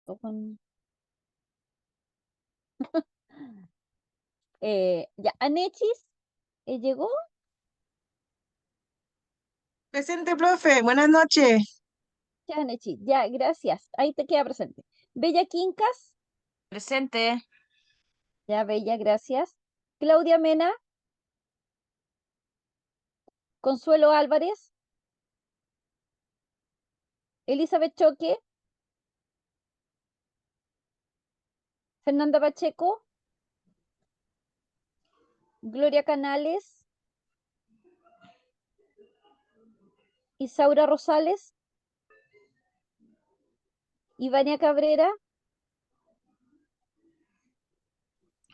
harto con... Ya, Anechis, ¿llegó? Presente, profe. Buenas noches. Ya, Anechis, ya, gracias. Ahí te queda presente. Bella Quincas, Presente. ya, Bella, gracias. Claudia Mena, Consuelo Álvarez, Elizabeth Choque, Fernanda Pacheco, Gloria Canales, Isaura Rosales, Ivania Cabrera,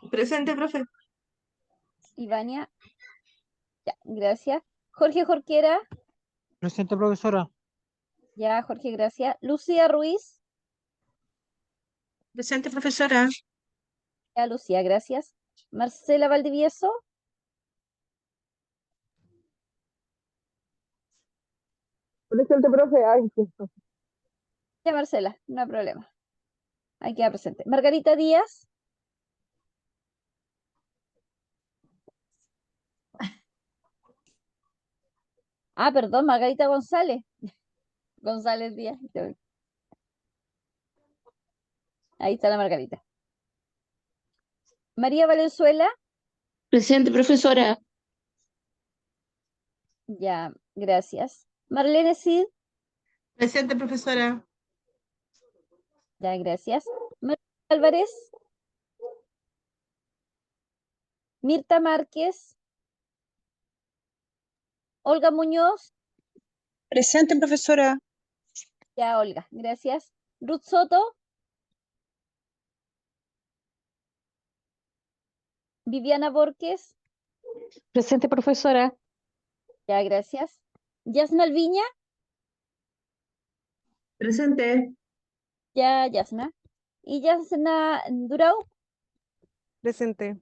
Presente, profe. Ivania, ya, gracias. Jorge Jorquera, Presente, profesora. ya, Jorge, gracias. Lucía Ruiz, Presente, profesora. ya, Lucía, gracias. Marcela Valdivieso, Presente, profe. Ay, sí. ya, Marcela, no hay problema. Ahí queda presente. Margarita Díaz, perdón, Margarita González. González Díaz. Ahí está la Margarita. María Valenzuela, Presente, profesora. ya, gracias. Marlene Cid, Presente, profesora. ya, gracias. María Álvarez, Mirta Márquez, Olga Muñoz, Presente, profesora. ya, Olga, gracias. Ruth Soto, Viviana Borges, Presente, profesora. ya, gracias. Yasna Alviña, Presente. ya, Yasna. Y Yasna Durau, Presente.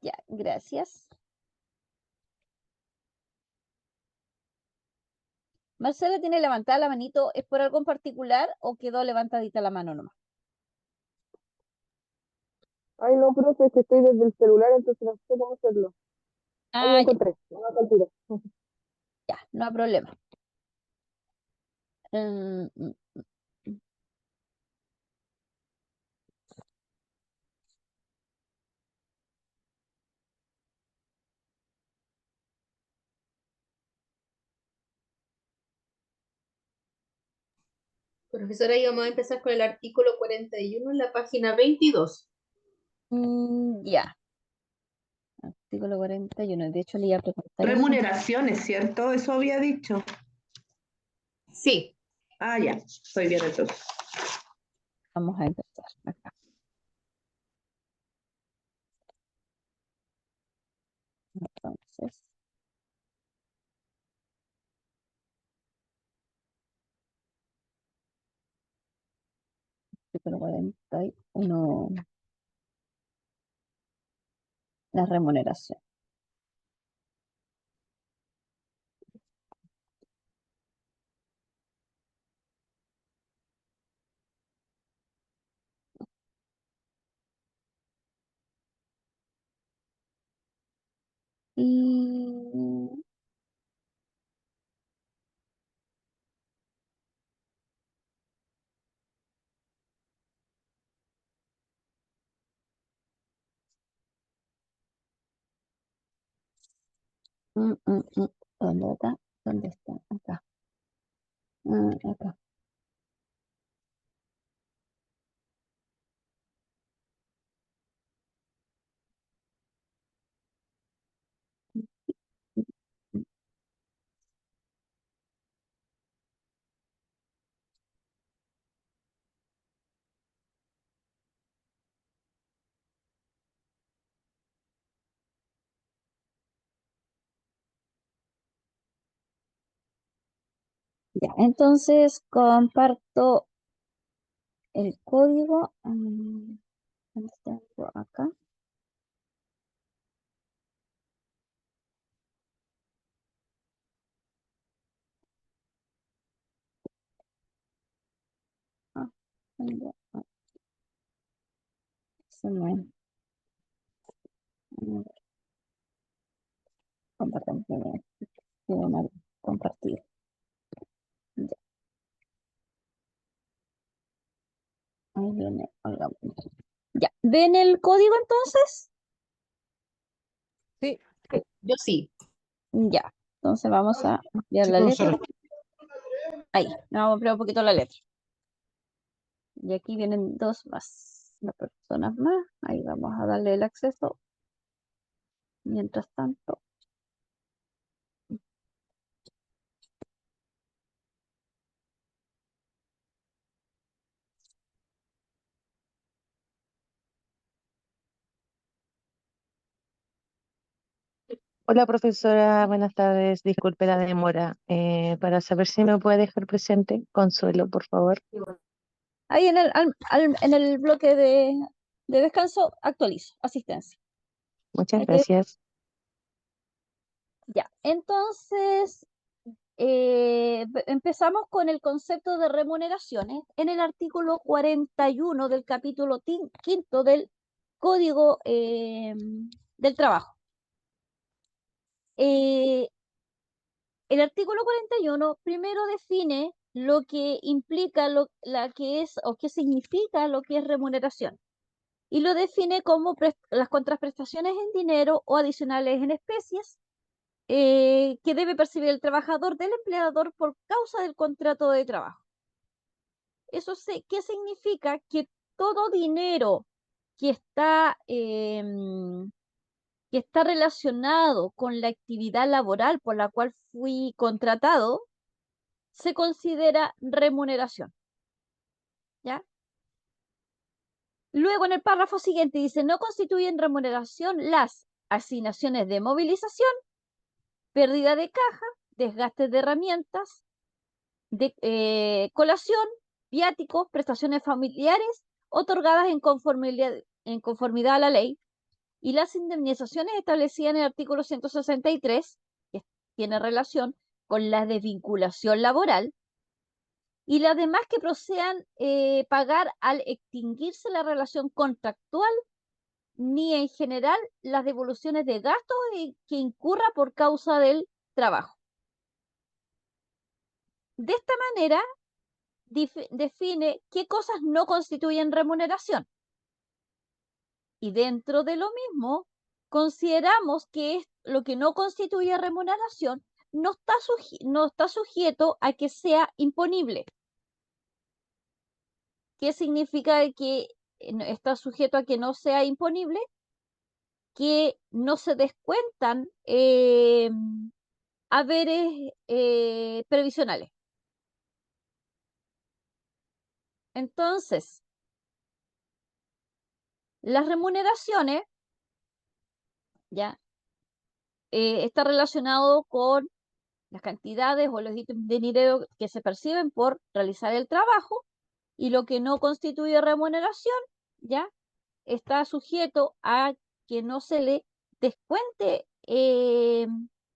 ya, gracias. Marcela tiene levantada la manito, ¿es por algo en particular o quedó levantadita la mano nomás? Ay, no, profe, es que estoy desde el celular, entonces no sé cómo hacerlo. Ahí lo Ah, ya, encontré. No me faltó. ya, no hay problema. Mm, mm, mm. Profesora, y vamos a empezar con el artículo 41 en la página 22. Ya, artículo 41. De hecho, le iba a preguntar eso. Remuneraciones, ¿cierto? Eso había dicho. Sí, Ah, ya. Estoy bien entonces. Vamos a empezar acá. Entonces, artículo 41, la remuneración. Y... mm, mm, mm. ¿Dónde está? ¿Dónde está? Acá. Acá. Ya, entonces comparto el código. ¿Dónde está? Acá. Ah, Eso no es. Compartimos primero. Tiene mal compartir. Ya. Ahí viene. Oigan. Ya. ¿Ven el código entonces? Sí, Yo sí. Ya. Entonces vamos a ampliar sí, la letra. profesora. Ahí. Vamos a ampliar un poquito la letra. Y aquí vienen dos personas más. Ahí vamos a darle el acceso. Mientras tanto. Hola profesora, buenas tardes. Disculpe la demora. Para saber si me puede dejar presente, Consuelo, por favor. Ahí en el bloque de descanso actualizo. Asistencia. Muchas Hay que- gracias. Ya. Entonces. Empezamos con el concepto de remuneraciones en el artículo 41 del capítulo quinto del Código del Trabajo. El artículo 41 primero define lo que implica la que es o qué significa lo que es remuneración y lo define como las contraprestaciones en dinero o adicionales en especies que debe percibir el trabajador del empleador por causa del contrato de trabajo. ¿Qué significa? Que todo dinero que está relacionado con la actividad laboral por la cual fui contratado, se considera remuneración. ¿Ya? Luego en el párrafo siguiente dice, no constituyen remuneración las asignaciones de movilización, pérdida de caja, desgastes de herramientas, colación, viáticos, prestaciones familiares otorgadas en conformidad a la ley y las indemnizaciones establecidas en el artículo 163, que tiene relación con la desvinculación laboral, y las demás que procedan pagar al extinguirse la relación contractual, ni en general las devoluciones de gastos que incurra por causa del trabajo. De esta manera, define qué cosas no constituyen remuneración. Y dentro de lo mismo, consideramos que lo que no constituye remuneración no está sujeto a que sea imponible. ¿Qué significa que está sujeto a que no sea imponible? Que no se descuentan haberes previsionales. Entonces, las remuneraciones ya está relacionado con las cantidades o los ítems de dinero que se perciben por realizar el trabajo, y lo que no constituye remuneración ya está sujeto a que no se le descuente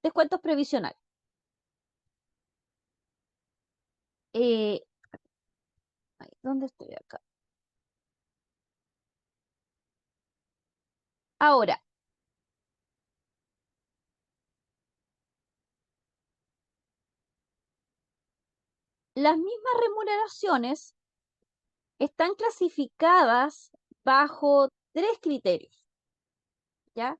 descuentos previsionales. ¿Dónde estoy acá? Ahora, las mismas remuneraciones están clasificadas bajo 3 criterios, ¿ya?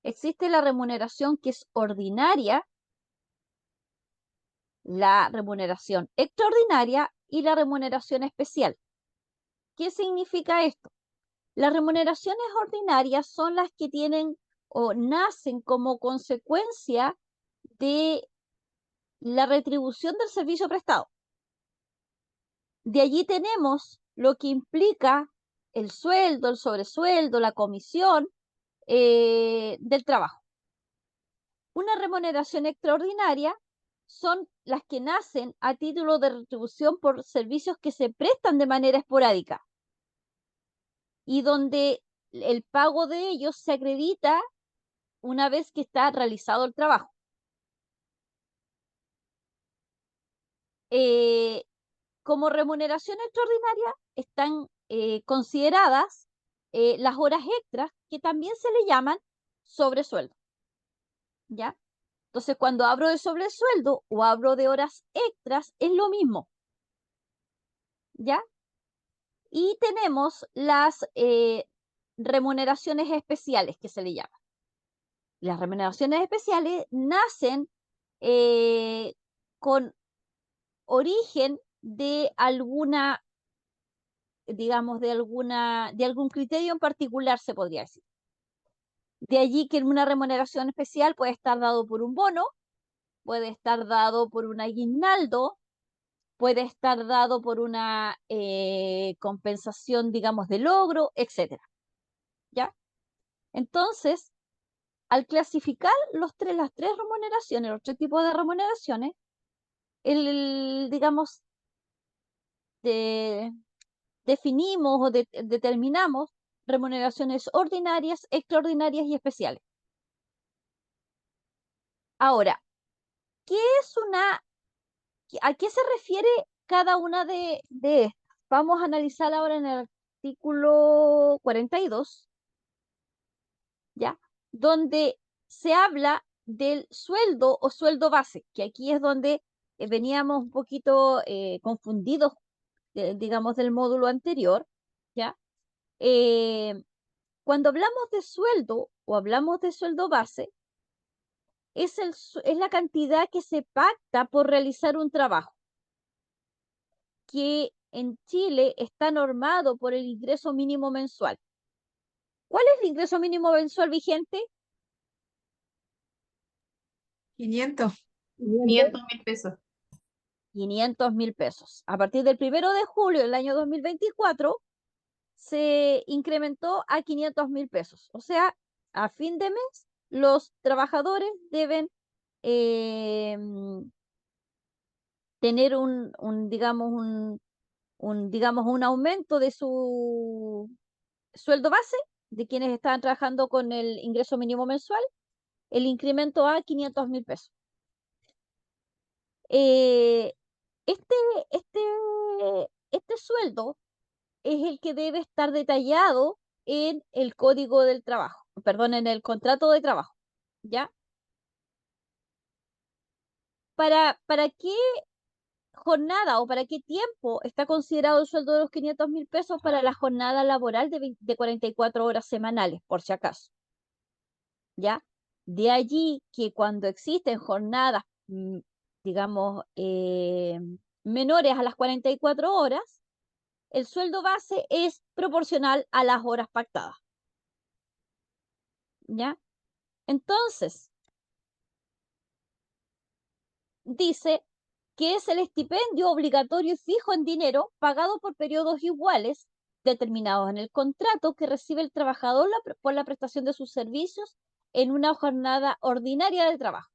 Existe la remuneración que es ordinaria, la remuneración extraordinaria y la remuneración especial. ¿Qué significa esto? Las remuneraciones ordinarias son las que tienen o nacen como consecuencia de la retribución del servicio prestado. De allí tenemos lo que implica el sueldo, el sobresueldo, la comisión del trabajo. Una remuneración extraordinaria son las que nacen a título de retribución por servicios que se prestan de manera esporádica y donde el pago de ellos se acredita una vez que está realizado el trabajo. Como remuneración extraordinaria están consideradas las horas extras, que también se le llaman sobresueldo, ¿ya? Entonces, cuando hablo de sobresueldo o hablo de horas extras, es lo mismo, ¿ya? Y tenemos las remuneraciones especiales, que se le llaman. Las remuneraciones especiales nacen con origen de alguna, digamos, de algún criterio en particular, se podría decir. De allí que una remuneración especial puede estar dado por un bono, puede estar dado por un aguinaldo, puede estar dado por una compensación, digamos, de logro, etcétera, ¿ya? Entonces, al clasificar las tres remuneraciones, los tres tipos de remuneraciones, digamos, definimos o determinamos remuneraciones ordinarias, extraordinarias y especiales. Ahora, ¿a qué se refiere cada una de estas? Vamos a analizar ahora en el artículo 42, ¿ya? Donde se habla del sueldo o sueldo base, que aquí es donde veníamos un poquito confundidos, digamos, del módulo anterior, ¿ya? Cuando hablamos de sueldo o hablamos de sueldo base, es la cantidad que se pacta por realizar un trabajo, que en Chile está normado por el ingreso mínimo mensual. ¿Cuál es el ingreso mínimo mensual vigente? 500 500. 500.000 pesos. 500.000 pesos. A partir del 1 de julio del año 2024 se incrementó a 500.000 pesos. O sea, a fin de mes los trabajadores deben tener digamos, un aumento de su sueldo base, de quienes estaban trabajando con el ingreso mínimo mensual, el incremento a 500.000 pesos. Eh, este, este, este sueldo es el que debe estar detallado en el código del trabajo, perdón, en el contrato de trabajo, ¿ya? ¿Para qué jornada o para qué tiempo está considerado el sueldo de los 500.000 pesos? Para la jornada laboral de 44 horas semanales, por si acaso, ¿ya? De allí que cuando existen jornadas, digamos, menores a las 44 horas, el sueldo base es proporcional a las horas pactadas, ¿ya? Entonces, dice que es el estipendio obligatorio y fijo en dinero pagado por periodos iguales determinados en el contrato que recibe el trabajador por la prestación de sus servicios en una jornada ordinaria de trabajo,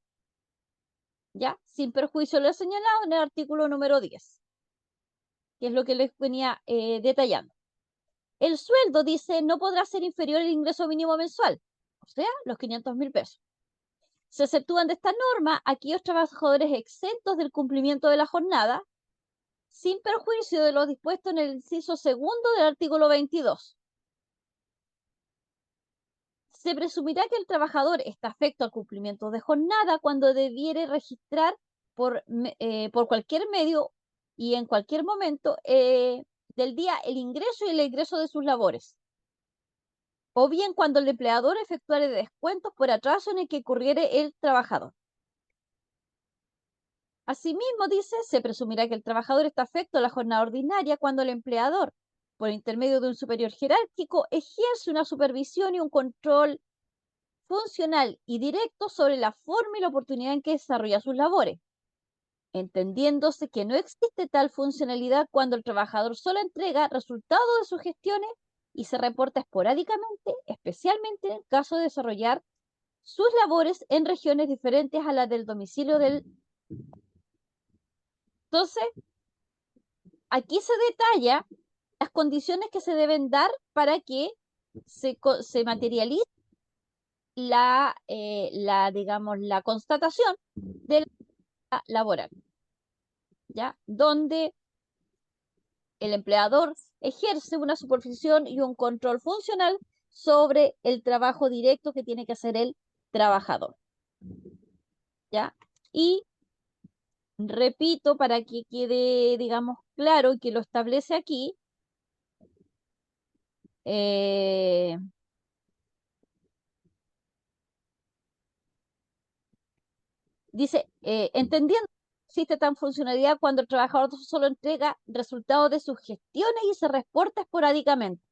¿ya? Sin perjuicio de lo señalado en el artículo número 10, que es lo que les venía detallando. El sueldo, dice, no podrá ser inferior al ingreso mínimo mensual, o sea, los 500.000 pesos. Se exceptúan de esta norma aquellos trabajadores exentos del cumplimiento de la jornada, sin perjuicio de lo dispuesto en el inciso segundo del artículo 22. Se presumirá que el trabajador está afecto al cumplimiento de jornada cuando debiere registrar por cualquier medio y en cualquier momento del día el ingreso y el egreso de sus labores, o bien cuando el empleador efectuare descuentos por atraso en el que incurriere el trabajador. Asimismo, dice, se presumirá que el trabajador está afecto a la jornada ordinaria cuando el empleador, por intermedio de un superior jerárquico, ejerce una supervisión y un control funcional y directo sobre la forma y la oportunidad en que desarrolla sus labores, entendiéndose que no existe tal funcionalidad cuando el trabajador solo entrega resultados de sus gestiones y se reporta esporádicamente, especialmente en el caso de desarrollar sus labores en regiones diferentes a las del domicilio del. Entonces, aquí se detalla las condiciones que se deben dar para que se materialice digamos, la constatación de la laboral, ¿ya? Donde el empleador ejerce una supervisión y un control funcional sobre el trabajo directo que tiene que hacer el trabajador. ¿Ya? Y repito para que quede, digamos, claro y que lo establece aquí. Dice, entendiendo que existe tan funcionalidad cuando el trabajador solo entrega resultados de sus gestiones y se reporta esporádicamente.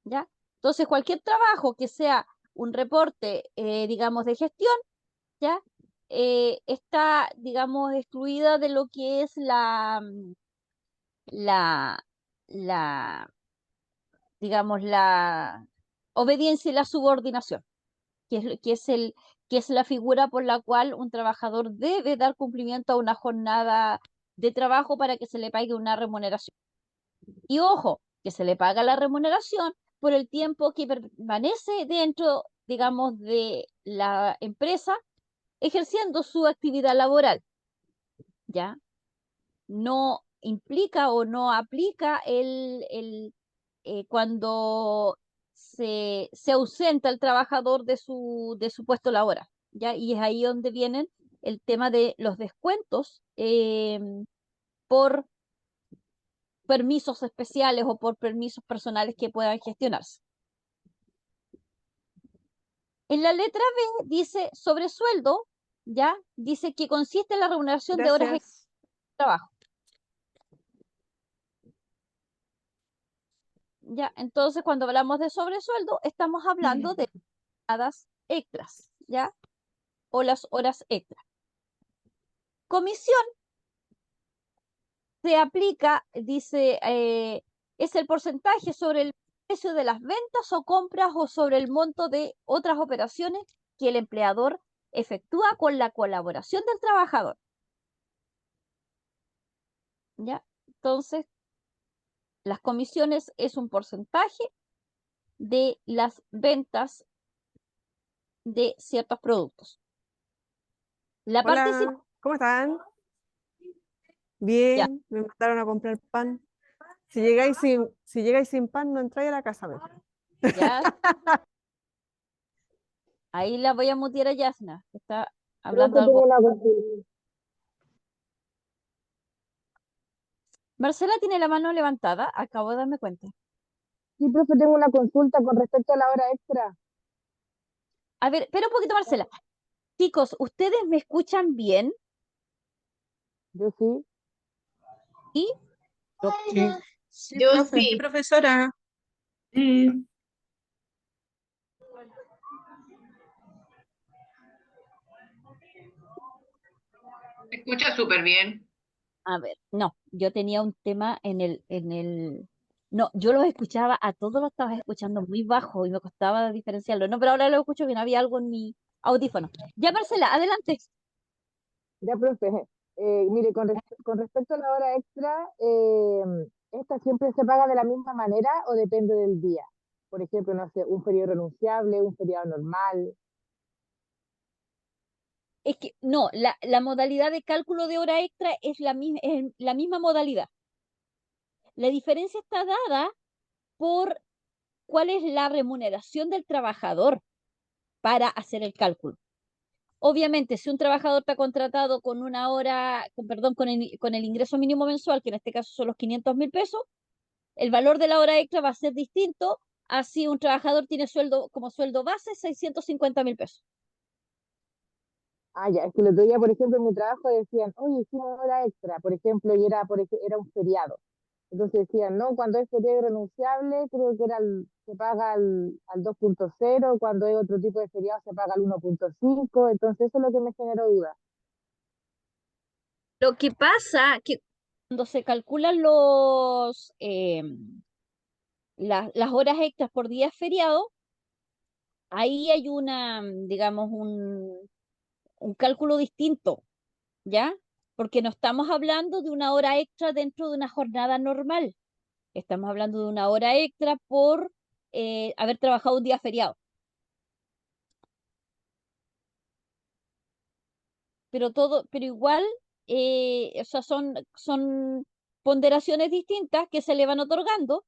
¿Ya? Entonces, cualquier trabajo que sea un reporte, digamos, de gestión, ¿ya? Está, digamos, excluida de lo que es la, la, digamos, la obediencia y la subordinación, que es la figura por la cual un trabajador debe dar cumplimiento a una jornada de trabajo para que se le pague una remuneración. Y ojo, que se le paga la remuneración por el tiempo que permanece dentro, digamos, de la empresa ejerciendo su actividad laboral, ¿ya? No implica o no aplica cuando se ausenta el trabajador de su puesto laboral, ¿ya? Y es ahí donde vienen el tema de los descuentos por permisos especiales o por permisos personales que puedan gestionarse. En la letra B dice sobresueldo, ¿ya? Dice que consiste en la remuneración de horas extra de trabajo. ¿Ya? Entonces, cuando hablamos de sobresueldo, estamos hablando de jornadas extras, ¿ya? O las horas extras. Comisión se aplica, dice, es el porcentaje sobre el precio de las ventas o compras o sobre el monto de otras operaciones que el empleador efectúa con la colaboración del trabajador. ¿Ya? Entonces, las comisiones es un porcentaje de las ventas de ciertos productos. La participación, Hola, ¿cómo están? ya, Bien, me mandaron a comprar pan. Si llegáis sin pan, no entráis a la casa mejor. ya, ahí la voy a mutear a Yasna, que está hablando Profe, tengo algo. una consulta. Marcela tiene la mano levantada, acabo de darme cuenta. Sí, profe, tengo una consulta con respecto a la hora extra. A ver, espera un poquito, Marcela. Chicos, ¿ustedes me escuchan bien? Yo sí. ¿Y? Sí, Yo profe. sí. Profesora. Sí. Se escucha súper bien. A ver, no, yo tenía un tema no, yo los escuchaba, a todos los estaba escuchando muy bajo y me costaba diferenciarlo. No, pero ahora lo escucho bien, había algo en mi audífono. Ya, Marcela, adelante. Ya, profe. Mire, con respecto a la hora extra, ¿esta siempre se paga de la misma manera o depende del día? Por ejemplo, no sé, un feriado renunciable, un feriado normal. Es que no, la modalidad de cálculo de hora extra es la misma modalidad. La diferencia está dada por cuál es la remuneración del trabajador para hacer el cálculo. Obviamente, si un trabajador está contratado con una hora, perdón, con el ingreso mínimo mensual, que en este caso son los 500.000 pesos, el valor de la hora extra va a ser distinto a si un trabajador tiene sueldo como sueldo base 650.000 pesos. Ah, ya, es que el otro día, por ejemplo, en mi trabajo decían, oye, hicimos hora extra, por ejemplo, y era, era un feriado. Entonces decían, no, cuando es feriado renunciable, creo que se paga al 2.0, cuando es otro tipo de feriado se paga al 1.5, entonces eso es lo que me generó duda. Lo que pasa que cuando se calculan las horas extras por día feriado, ahí hay digamos, un cálculo distinto, ¿ya? Porque no estamos hablando de una hora extra dentro de una jornada normal. Estamos hablando de una hora extra por haber trabajado un día feriado. Pero igual, o sea, son ponderaciones distintas que se le van otorgando,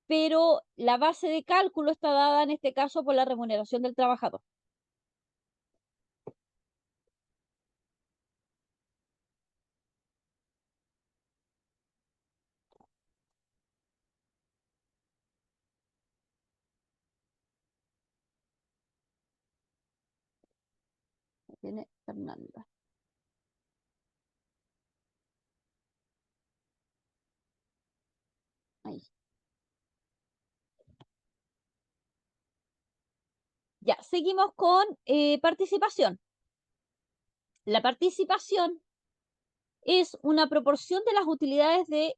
pero la base de cálculo está dada en este caso por la remuneración del trabajador. Tiene Fernanda. Ahí. Ya, seguimos con participación. La participación es una proporción de las utilidades de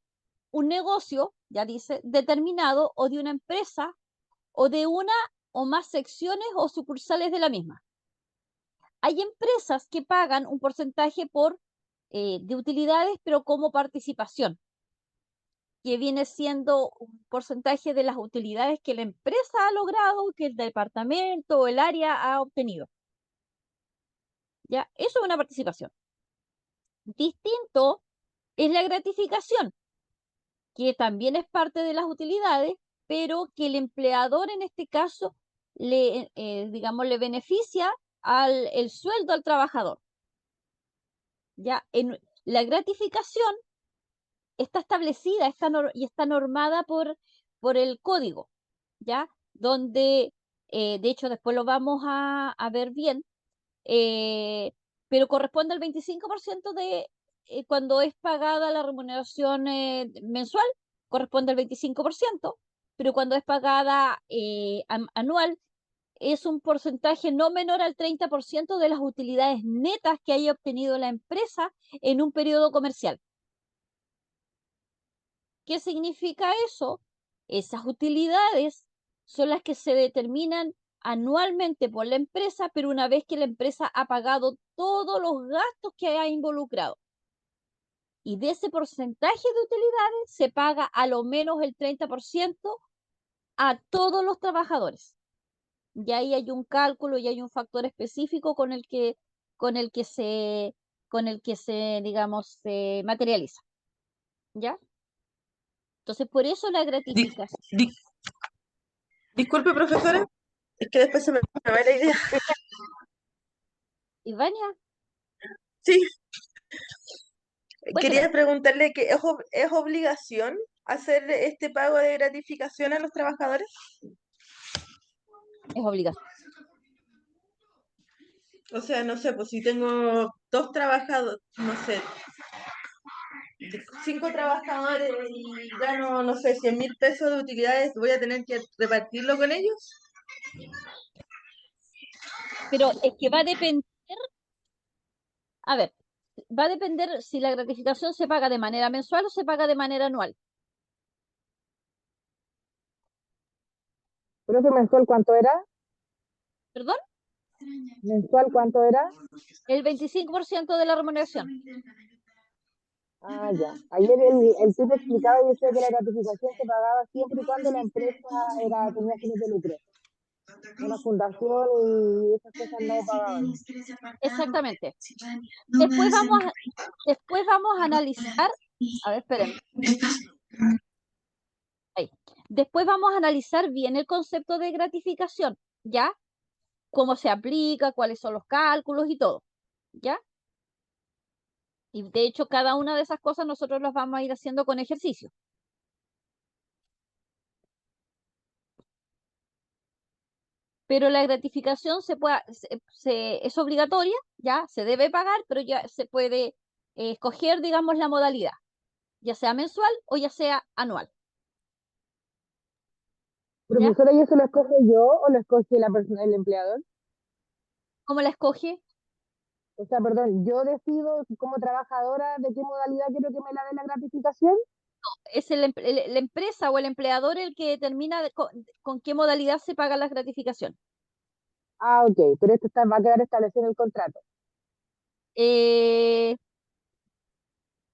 un negocio, ya dice, determinado, o de una empresa, o de una o más secciones o sucursales de la misma. Hay empresas que pagan un porcentaje de utilidades, pero como participación, que viene siendo un porcentaje de las utilidades que la empresa ha logrado, que el departamento o el área ha obtenido. ¿Ya? Eso es una participación. Distinto es la gratificación, que también es parte de las utilidades, pero que el empleador en este caso digamos, le beneficia el sueldo al trabajador. ¿Ya? La gratificación está establecida y está normada por el código, ¿ya? Donde, de hecho, después lo vamos a ver bien, pero corresponde al 25% de cuando es pagada la remuneración mensual, corresponde al 25%, pero cuando es pagada anual, es un porcentaje no menor al 30% de las utilidades netas que haya obtenido la empresa en un periodo comercial. ¿Qué significa eso? Esas utilidades son las que se determinan anualmente por la empresa, pero una vez que la empresa ha pagado todos los gastos que ha involucrado. Y de ese porcentaje de utilidades se paga a lo menos el 30% a todos los trabajadores. Y ahí hay un cálculo y hay un factor específico con el que se, digamos, se materializa. ¿Ya? Entonces, por eso la Di- gratificación. di- disculpe, profesora, es que después se me va la idea. Ivania, Sí, cuéntame. quería preguntarle que es obligación hacer este pago de gratificación a los trabajadores. Es obligación. O sea, no sé, pues si tengo 2 trabajadores, no sé, 5 trabajadores y gano, no sé, 100.000 pesos de utilidades, ¿voy a tener que repartirlo con ellos? Pero es que va a depender, a ver, va a depender si la gratificación se paga de manera mensual o se paga de manera anual. Profe, mensual, ¿cuánto era? ¿Perdón? ¿Mensual cuánto era? El 25% de la remuneración. Ah, ya. Ayer el tipo explicaba y decía que la gratificación se pagaba siempre y cuando la empresa tenía fines de lucro. Una fundación y esas cosas no pagaban. Exactamente. Después vamos a analizar, a ver, espérenme. Ahí. Después vamos a analizar bien el concepto de gratificación, ¿ya? Cómo se aplica, cuáles son los cálculos y todo, ¿ya? Y de hecho, cada una de esas cosas nosotros las vamos a ir haciendo con ejercicio. Pero la gratificación es obligatoria, ya se debe pagar, pero ya se puede escoger, digamos, la modalidad, ya sea mensual o ya sea anual. ¿Ya? Profesora, ¿y eso lo escoge yo o lo escoge la persona, el empleador? ¿Cómo la escoge? O sea, perdón, yo decido como trabajadora de qué modalidad quiero que me la den la gratificación. Es la empresa o el empleador el que determina con qué modalidad se paga la gratificación. Ah, ok, pero esto va a quedar establecido en el contrato. Eh,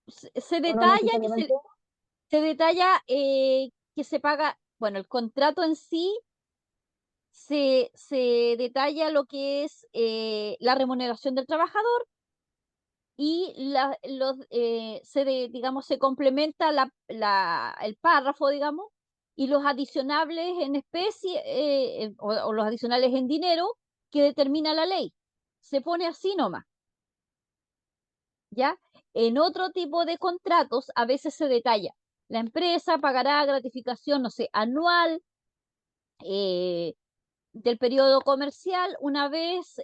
se ¿O no detalla necesariamente? que se paga, bueno, el contrato en sí se detalla lo que es la remuneración del trabajador y digamos, se complementa el párrafo, digamos, y los adicionables en especie o los adicionales en dinero que determina la ley. Se pone así nomás. ¿Ya? En otro tipo de contratos a veces se detalla. La empresa pagará gratificación, no sé, anual del periodo comercial una vez,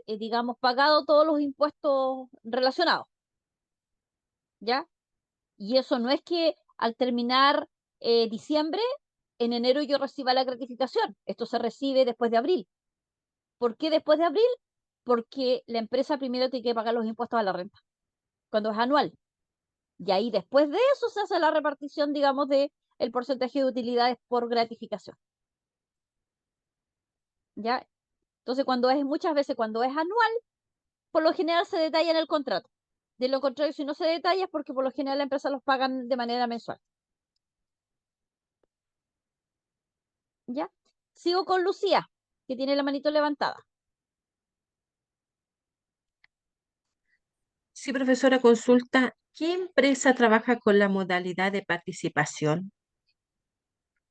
digamos, pagado todos los impuestos relacionados. ¿Ya? Y eso no es que al terminar diciembre, en enero yo reciba la gratificación. Esto se recibe después de abril. ¿Por qué después de abril? Porque la empresa primero tiene que pagar los impuestos a la renta, cuando es anual. Y ahí después de eso se hace la repartición, digamos, de el porcentaje de utilidades por gratificación. ¿Ya? Entonces, muchas veces cuando es anual, por lo general se detalla en el contrato. De lo contrario, si no se detalla es porque por lo general la empresa los pagan de manera mensual. ¿Ya? Sigo con Lucía, que tiene la manito levantada. Sí, profesora, consulta, ¿qué empresa trabaja con la modalidad de participación?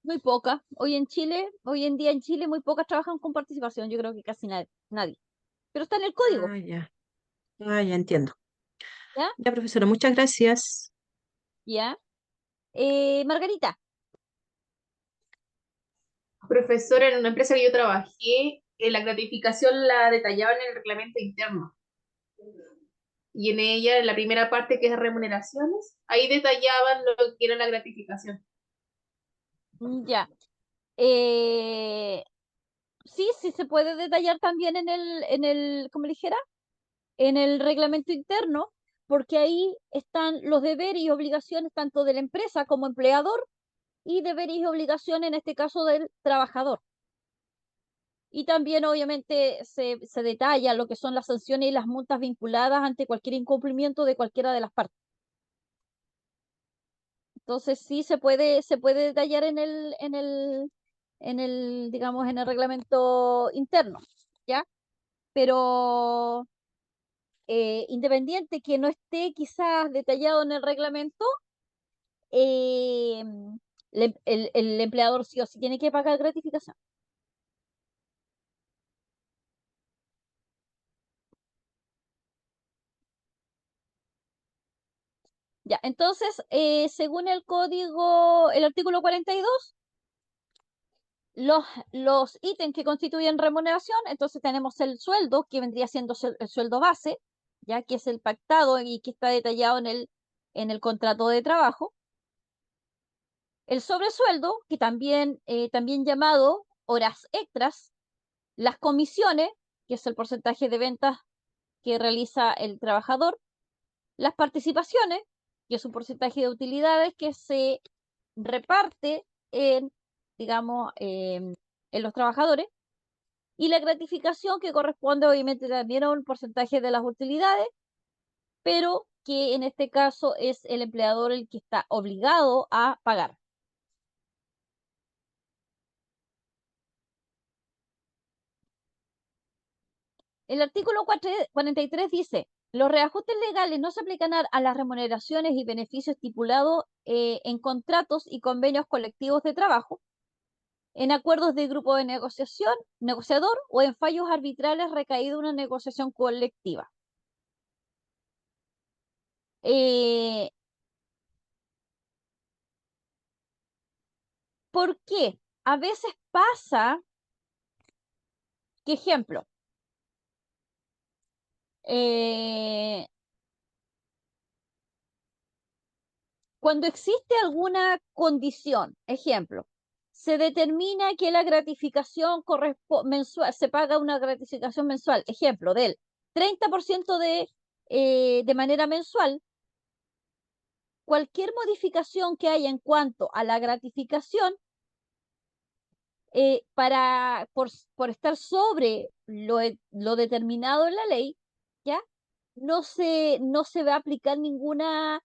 Muy pocas. Hoy en día en Chile, muy pocas trabajan con participación. Yo creo que casi nadie. Pero está en el código. Ah, ya. Ah, ya entiendo. ¿Ya? Ya, profesora, muchas gracias. ¿Ya? Margarita. Profesora, en una empresa que yo trabajé, la gratificación la detallaban en el reglamento interno. Y en ella, en la primera parte que es remuneraciones, ahí detallaban lo que era la gratificación. Ya. Eh, sí se puede detallar también como le dijera, en el reglamento interno, porque ahí están los deberes y obligaciones tanto de la empresa como empleador y deberes y obligaciones en este caso del trabajador. Y también obviamente se detalla lo que son las sanciones y las multas vinculadas ante cualquier incumplimiento de cualquiera de las partes. Entonces sí se puede detallar digamos, en el reglamento interno, ¿ya? Pero independiente que no esté quizás detallado en el reglamento, eh, el empleador sí o sí tiene que pagar gratificación. Ya, entonces, según el código, el artículo 42, los ítems que constituyen remuneración, entonces tenemos el sueldo, que vendría siendo el sueldo base, ya que es el pactado y que está detallado en el contrato de trabajo. El sobresueldo, que también llamado horas extras, las comisiones, que es el porcentaje de ventas que realiza el trabajador, las participaciones, que es un porcentaje de utilidades que se reparte digamos, en los trabajadores, y la gratificación que corresponde obviamente también a un porcentaje de las utilidades, pero que en este caso es el empleador el que está obligado a pagar. El artículo 43 dice, los reajustes legales no se aplican a las remuneraciones y beneficios estipulados en contratos y convenios colectivos de trabajo, en acuerdos de grupo de negociación, negociador o en fallos arbitrales recaído en una negociación colectiva. ¿Por qué? A veces pasa que, ejemplo, eh, cuando existe alguna condición, ejemplo, se determina que la gratificación mensual, se paga una gratificación mensual, ejemplo, del 30% de manera mensual, cualquier modificación que haya en cuanto a la gratificación, por estar sobre lo determinado en la ley, ¿ya? No se va a aplicar ninguna,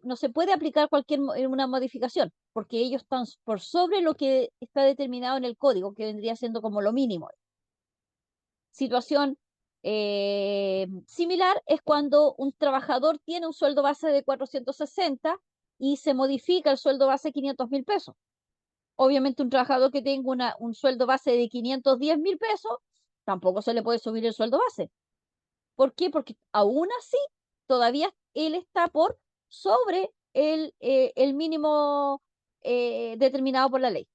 no se puede aplicar una modificación, porque ellos están por sobre lo que está determinado en el código, que vendría siendo como lo mínimo. Situación similar es cuando un trabajador tiene un sueldo base de 460 y se modifica el sueldo base a 500.000 pesos. Obviamente un trabajador que tenga un sueldo base de 510.000 pesos, tampoco se le puede subir el sueldo base. ¿Por qué? Porque aún así todavía él está por sobre el mínimo determinado por la ley.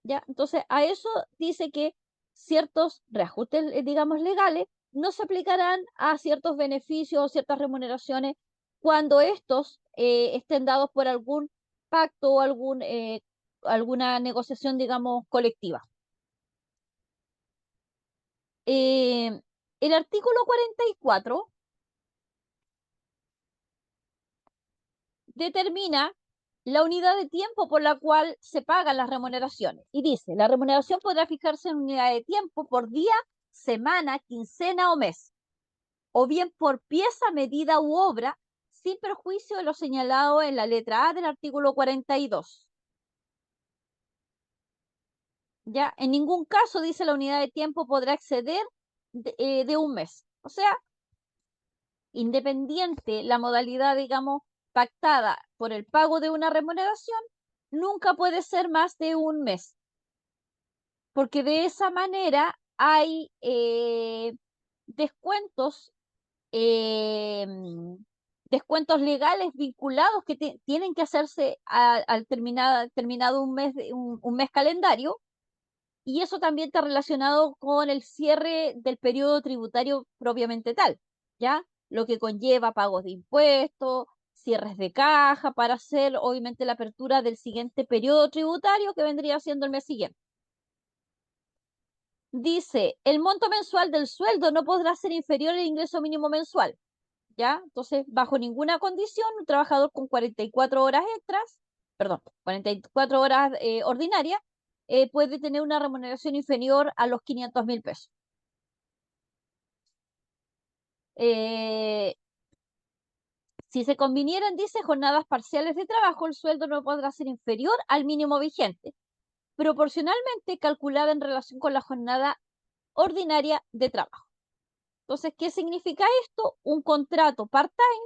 ¿Ya? Entonces, a eso dice que ciertos reajustes, digamos, legales no se aplicarán a ciertos beneficios o ciertas remuneraciones cuando estos estén dados por algún pacto o alguna negociación, digamos, colectiva. El artículo 44 determina la unidad de tiempo por la cual se pagan las remuneraciones. Y dice, la remuneración podrá fijarse en unidad de tiempo por día, semana, quincena o mes, o bien por pieza, medida u obra, sin perjuicio de lo señalado en la letra A del artículo 42. Ya, en ningún caso, dice, la unidad de tiempo podrá exceder de un mes. O sea, independiente la modalidad, digamos, pactada por el pago de una remuneración, nunca puede ser más de un mes, porque de esa manera hay descuentos, descuentos legales vinculados que tienen que hacerse al terminado un mes calendario, y eso también está relacionado con el cierre del periodo tributario propiamente tal, ¿ya? Lo que conlleva pagos de impuestos, cierres de caja para hacer, obviamente, la apertura del siguiente periodo tributario que vendría siendo el mes siguiente. Dice, el monto mensual del sueldo no podrá ser inferior al ingreso mínimo mensual, ¿ya? Entonces, bajo ninguna condición, un trabajador con 44 horas extras, perdón, 44 horas ordinarias, puede tener una remuneración inferior a los 500.000 pesos. Si se convinieran, dice, jornadas parciales de trabajo, el sueldo no podrá ser inferior al mínimo vigente, proporcionalmente calculada en relación con la jornada ordinaria de trabajo. Entonces, ¿qué significa esto? Un contrato part-time,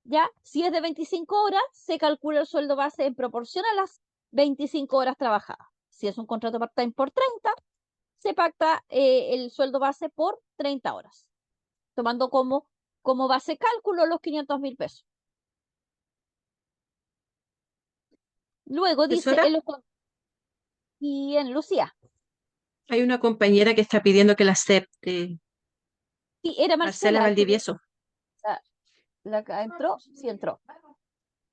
¿ya? Si es de 25 horas, se calcula el sueldo base en proporción a las 25 horas trabajadas. Si es un contrato part-time por 30, se pacta el sueldo base por 30 horas, tomando como base cálculo los 500.000 pesos. Luego dice, Profesora, y en Lucía, hay una compañera que está pidiendo que la acepte, sí, era Marcela Marcela, Valdivieso. la que entró, sí entró.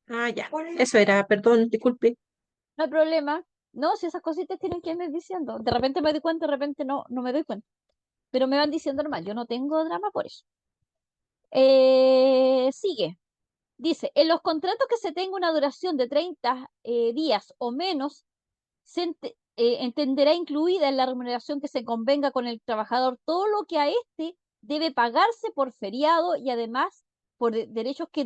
Ah, ya, eso era, perdón, disculpe. No hay problema. No, si esas cositas tienen que irme diciendo. De repente me doy cuenta, de repente no me doy cuenta. Pero me van diciendo normal, yo no tengo drama por eso. Sigue. Dice, en los contratos que se tenga una duración de 30 días o menos, se entenderá incluida en la remuneración que se convenga con el trabajador todo lo que a éste debe pagarse por feriado y además por derechos que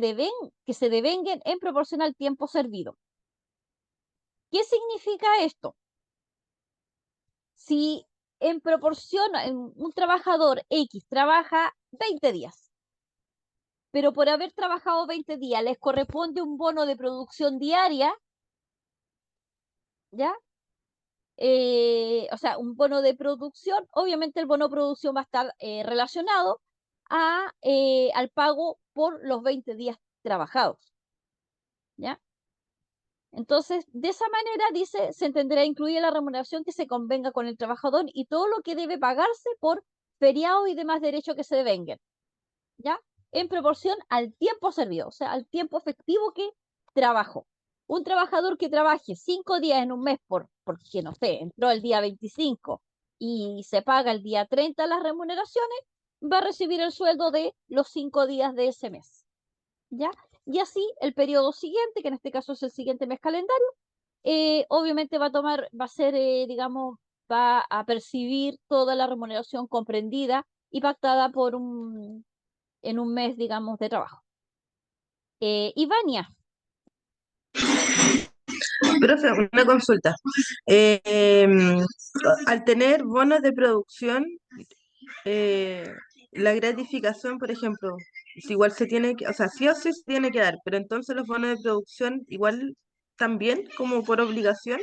se devenguen en proporción al tiempo servido. ¿Qué significa esto? Si en proporción un trabajador X trabaja 20 días, pero por haber trabajado 20 días les corresponde un bono de producción diaria, ¿ya? O sea, un bono de producción, obviamente el bono de producción va a estar relacionado al pago por los 20 días trabajados, ¿ya? Entonces, de esa manera, dice, se entenderá incluida la remuneración que se convenga con el trabajador y todo lo que debe pagarse por feriados y demás derechos que se devenguen, ¿ya? En proporción al tiempo servido, o sea, al tiempo efectivo que trabajó. Un trabajador que trabaje 5 días en un mes porque, no sé, entró el día 25 y se paga el día 30 las remuneraciones, va a recibir el sueldo de los 5 días de ese mes, ¿ya? Y así el periodo siguiente, que en este caso es el siguiente mes calendario, obviamente va a ser, digamos, va a percibir toda la remuneración comprendida y pactada en un mes, digamos, de trabajo. Ivania, Profe, una consulta. Al tener bonos de producción, eh, la gratificación, por ejemplo, si igual se tiene que, o sea, sí o sí se tiene que dar, pero entonces los bonos de producción igual también como por obligación.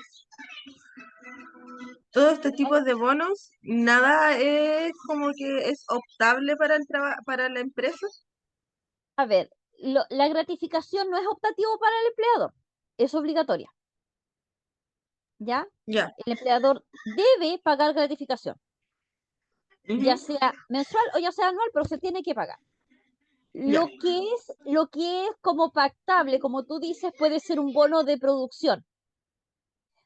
Todo este tipo de bonos, nada es como que es optable para para la empresa. A ver, la gratificación no es optativo para el empleador, es obligatoria, ¿ya? Ya. El empleador debe pagar gratificación, ya Ujú. sea mensual o ya sea anual, pero se tiene que pagar. Ya. Lo que es como pactable, como tú dices, puede ser un bono de producción,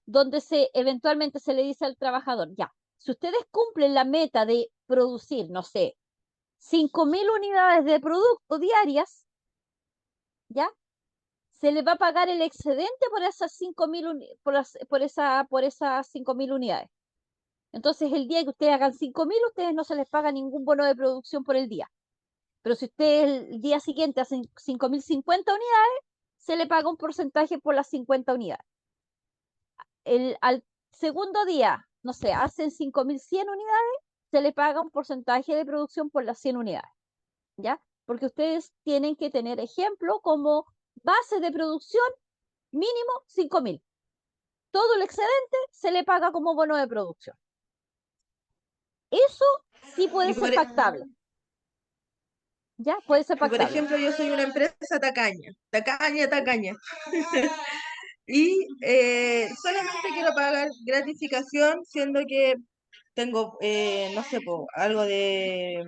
donde eventualmente se le dice al trabajador, ya, si ustedes cumplen la meta de producir, no sé, 5.000 unidades de producto diarias, ¿ya? Se le va a pagar el excedente por esas 5.000 por esas 5.000 unidades. Entonces, el día que ustedes hagan 5.000, ustedes no se les paga ningún bono de producción por el día. Pero si ustedes el día siguiente hacen 5.050 unidades, se le paga un porcentaje por las 50 unidades. Al segundo día, no sé, hacen 5.100 unidades, se le paga un porcentaje de producción por las 100 unidades, ¿ya? Porque ustedes tienen que tener ejemplo como base de producción mínimo 5.000. Todo el excedente se le paga como bono de producción. Eso sí puede Y ser por, pactable, ¿ya? Puede ser y por pactable. ejemplo, yo soy una empresa tacaña, tacaña, tacaña. Y solamente quiero pagar gratificación, siendo que tengo, no sé, po, algo de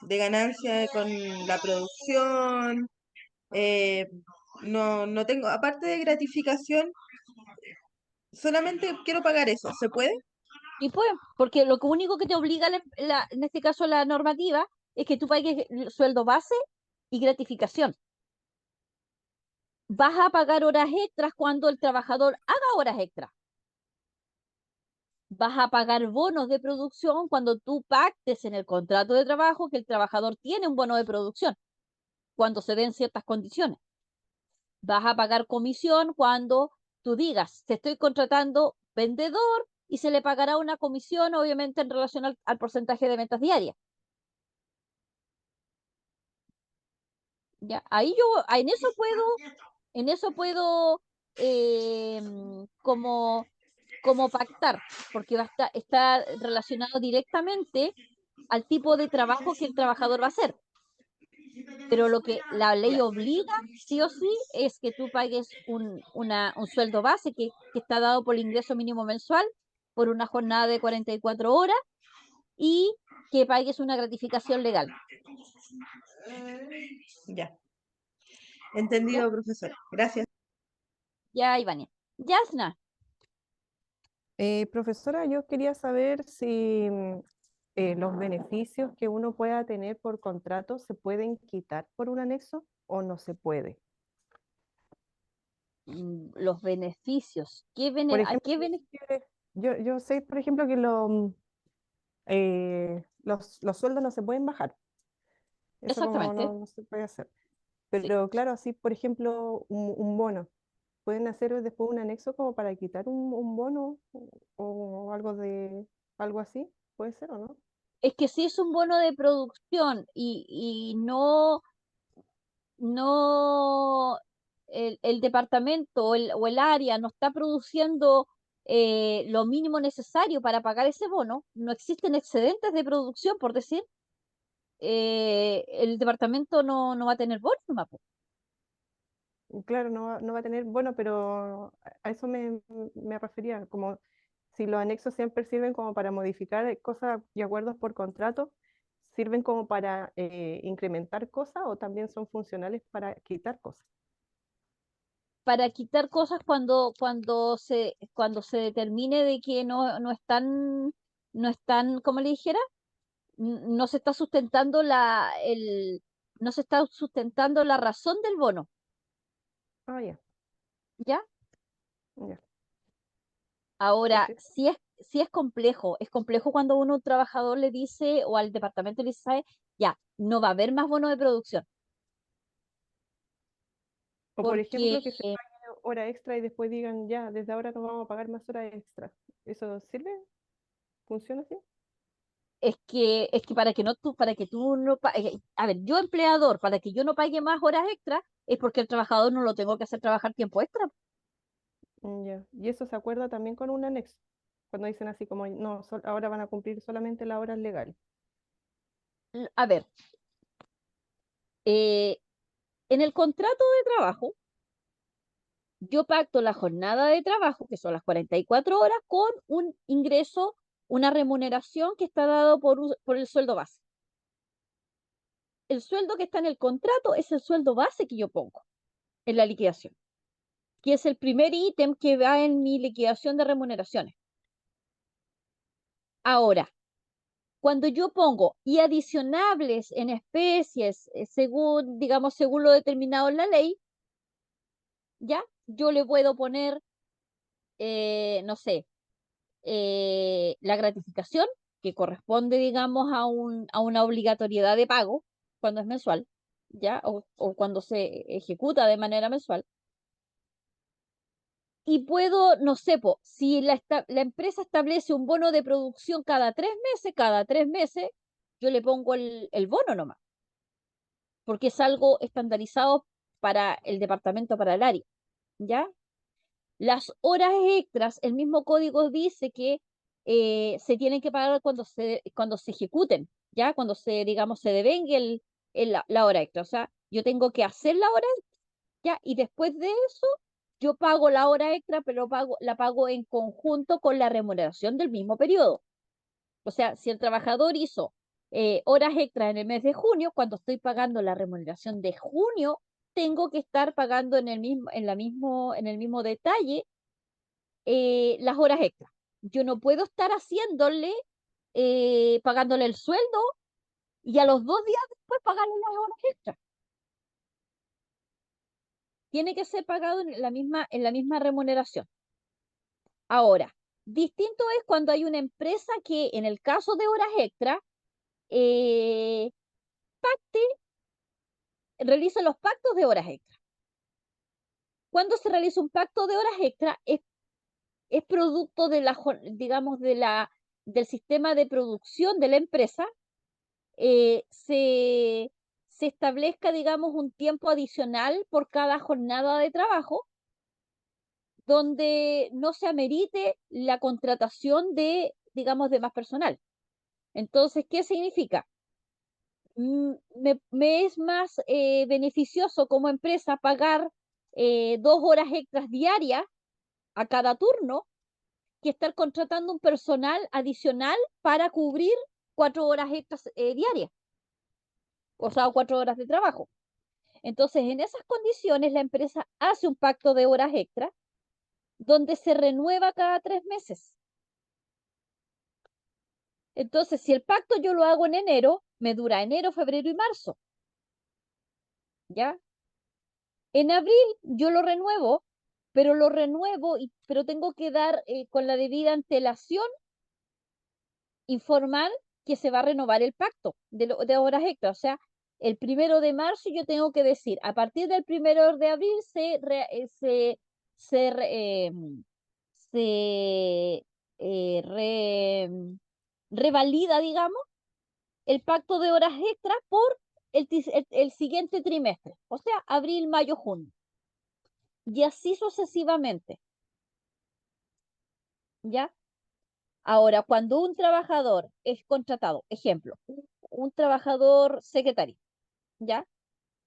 ganancia con la producción. eh, no tengo, aparte de gratificación, solamente quiero pagar eso. ¿Se puede? Y pues, porque lo único que te obliga, en este caso la normativa, es que tú pagues el sueldo base y gratificación. Vas a pagar horas extras cuando el trabajador haga horas extras. Vas a pagar bonos de producción cuando tú pactes en el contrato de trabajo que el trabajador tiene un bono de producción, cuando se den ciertas condiciones. Vas a pagar comisión cuando tú digas, te estoy contratando vendedor y se le pagará una comisión, obviamente, en relación al porcentaje de ventas diarias. ¿Ya? Ahí yo, en eso puedo como, como pactar, porque está relacionado directamente al tipo de trabajo que el trabajador va a hacer. Pero lo que la ley Ya. obliga, sí o sí, es que tú pagues un sueldo base que está dado por el ingreso mínimo mensual por una jornada de 44 horas y que pagues una gratificación legal. Ya. ¿Ya? Entendido, profesor. Gracias. Ya, Ivania. Yasna, Profesora, yo quería saber si los beneficios que uno pueda tener por contrato se pueden quitar por un anexo o no se puede. los beneficios. Por ¿A ejemplo, qué beneficios? yo sé, por ejemplo, que los sueldos no se pueden bajar. Eso como Exactamente. no se puede hacer. Sí. Pero claro, así, por ejemplo, un bono. ¿Pueden hacer después un anexo como para quitar un bono o algo algo así? ¿Puede ser o no? Es que si es un bono de producción y no el departamento o el área no está produciendo lo mínimo necesario para pagar ese bono, no existen excedentes de producción, por decir, el departamento no va a tener bono, nomás, po. Claro, no va a tener, bueno, pero a eso me refería, como si los anexos siempre sirven como para modificar cosas y acuerdos por contrato, ¿sirven como para incrementar cosas o también son funcionales para quitar cosas? Para quitar cosas cuando se determine de que no están, como le dijera, no se está sustentando no se está sustentando la razón del bono, Ah, ya, ¿ya? ya, Ahora, perfecto. si es complejo cuando uno, un trabajador le dice o al departamento le dice, "¿Sabe? Ya, no va a haber más bono de producción, O por porque ejemplo, que se pague hora extra y después digan, ya, desde ahora no vamos a pagar más horas extra. ¿Eso sirve? ¿Funciona así? Es que para que no tú, para que tú no, a ver, yo empleador, para que yo no pague más horas extra, es porque el trabajador no lo tengo que hacer trabajar tiempo extra. Ya. Y eso se acuerda también con un anexo, cuando dicen así como, no, ahora van a cumplir solamente las horas legales. A ver, eh, en el contrato de trabajo, yo pacto la jornada de trabajo, que son las 44 horas, con un ingreso, una remuneración que está dado por el sueldo base. El sueldo que está en el contrato es el sueldo base que yo pongo en la liquidación, que es el primer ítem que va en mi liquidación de remuneraciones. Ahora, cuando yo pongo y adicionables en especies, según, digamos, según lo determinado en la ley, ya, yo le puedo poner, no sé, la gratificación, que corresponde, digamos, a una obligatoriedad de pago cuando es mensual, ya, o cuando se ejecuta de manera mensual. Y puedo, no sé, si la empresa establece un bono de producción cada 3 meses, yo le pongo el bono nomás, porque es algo estandarizado para el departamento, para el área, ¿ya? Las horas extras, el mismo código dice que se tienen que pagar cuando se ejecuten, ¿ya? Cuando se, digamos, se devengue la hora extra. O sea, yo tengo que hacer la hora extra, ¿ya? Y después de eso, yo pago la hora extra, pero la pago en conjunto con la remuneración del mismo periodo. O sea, si el trabajador hizo horas extras en el mes de junio, cuando estoy pagando la remuneración de junio, tengo que estar pagando en el mismo detalle las horas extras. Yo no puedo estar pagándole el sueldo y a los 2 días después pagarle las horas extras. Tiene que ser pagado en la misma remuneración. Ahora, distinto es cuando hay una empresa que en el caso de horas extras eh, realiza los pactos de horas extras. Cuando se realiza un pacto de horas extras es producto de digamos, del sistema de producción de la empresa, se establezca, digamos, un tiempo adicional por cada jornada de trabajo, donde no se amerite la contratación de, digamos, de más personal. Entonces, ¿qué significa? Me es más beneficioso como empresa pagar 2 horas extras diarias a cada turno que estar contratando un personal adicional para cubrir 4 horas extras diarias, o sea, 4 horas de trabajo. Entonces, en esas condiciones, la empresa hace un pacto de horas extras donde se renueva cada 3 meses. Entonces, si el pacto yo lo hago en enero, me dura enero, febrero y marzo. ¿Ya? En abril yo lo renuevo, pero tengo que dar con la debida antelación, informar que se va a renovar el pacto de horas extras. O sea, el 1 de marzo yo tengo que decir, a partir del 1 de abril se, re- se revalida, digamos, el pacto de horas extras por el siguiente trimestre, o sea, abril, mayo, junio, y así sucesivamente, ¿ya? Ahora, cuando un trabajador es contratado, ejemplo, un trabajador secretario, ¿ya?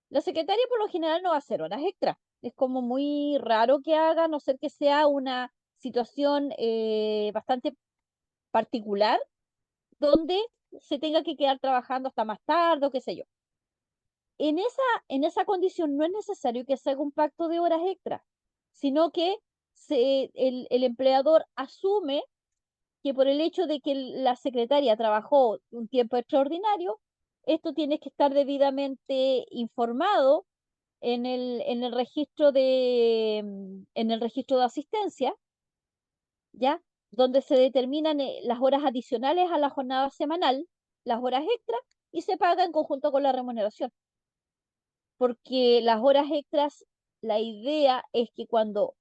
La secretaria por lo general no va a hacer horas extras. Es como muy raro que haga, a no ser que sea una situación bastante particular, donde se tenga que quedar trabajando hasta más tarde o qué sé yo. En esa condición no es necesario que se haga un pacto de horas extras, sino que el empleador asume que por el hecho de que la secretaria trabajó un tiempo extraordinario, esto tiene que estar debidamente informado en el registro de asistencia, ¿ya? Donde se determinan las horas adicionales a la jornada semanal, las horas extras, y se paga en conjunto con la remuneración. Porque las horas extras, la idea es que cuando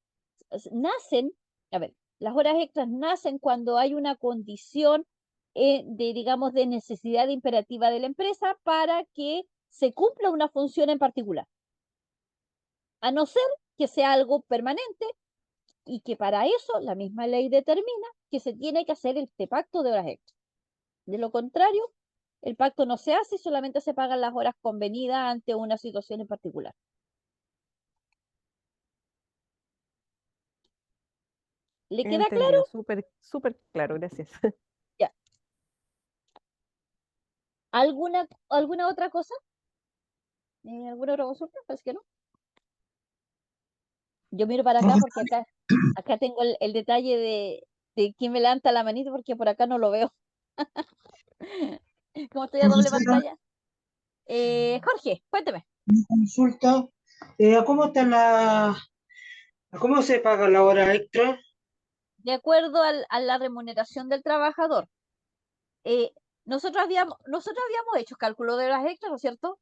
nacen, a ver, las horas extras nacen cuando hay una condición digamos, de necesidad imperativa de la empresa para que se cumpla una función en particular. A no ser que sea algo permanente y que para eso la misma ley determina que se tiene que hacer este pacto de horas extras. De lo contrario, el pacto no se hace y solamente se pagan las horas convenidas ante una situación en particular. ¿Le queda claro? Entendido, súper claro, gracias. Ya. ¿Alguna otra cosa? ¿Alguna otra consulta? Parece que no. Yo miro para acá porque acá tengo el detalle de quién me levanta la manita porque por acá no lo veo. Como estoy a doble Profesora, pantalla. Jorge, cuénteme. una consulta. ¿Cómo está cómo se paga la hora extra? De acuerdo a la remuneración del trabajador. Eh, nosotros habíamos hecho cálculo de horas extras, ¿no es cierto?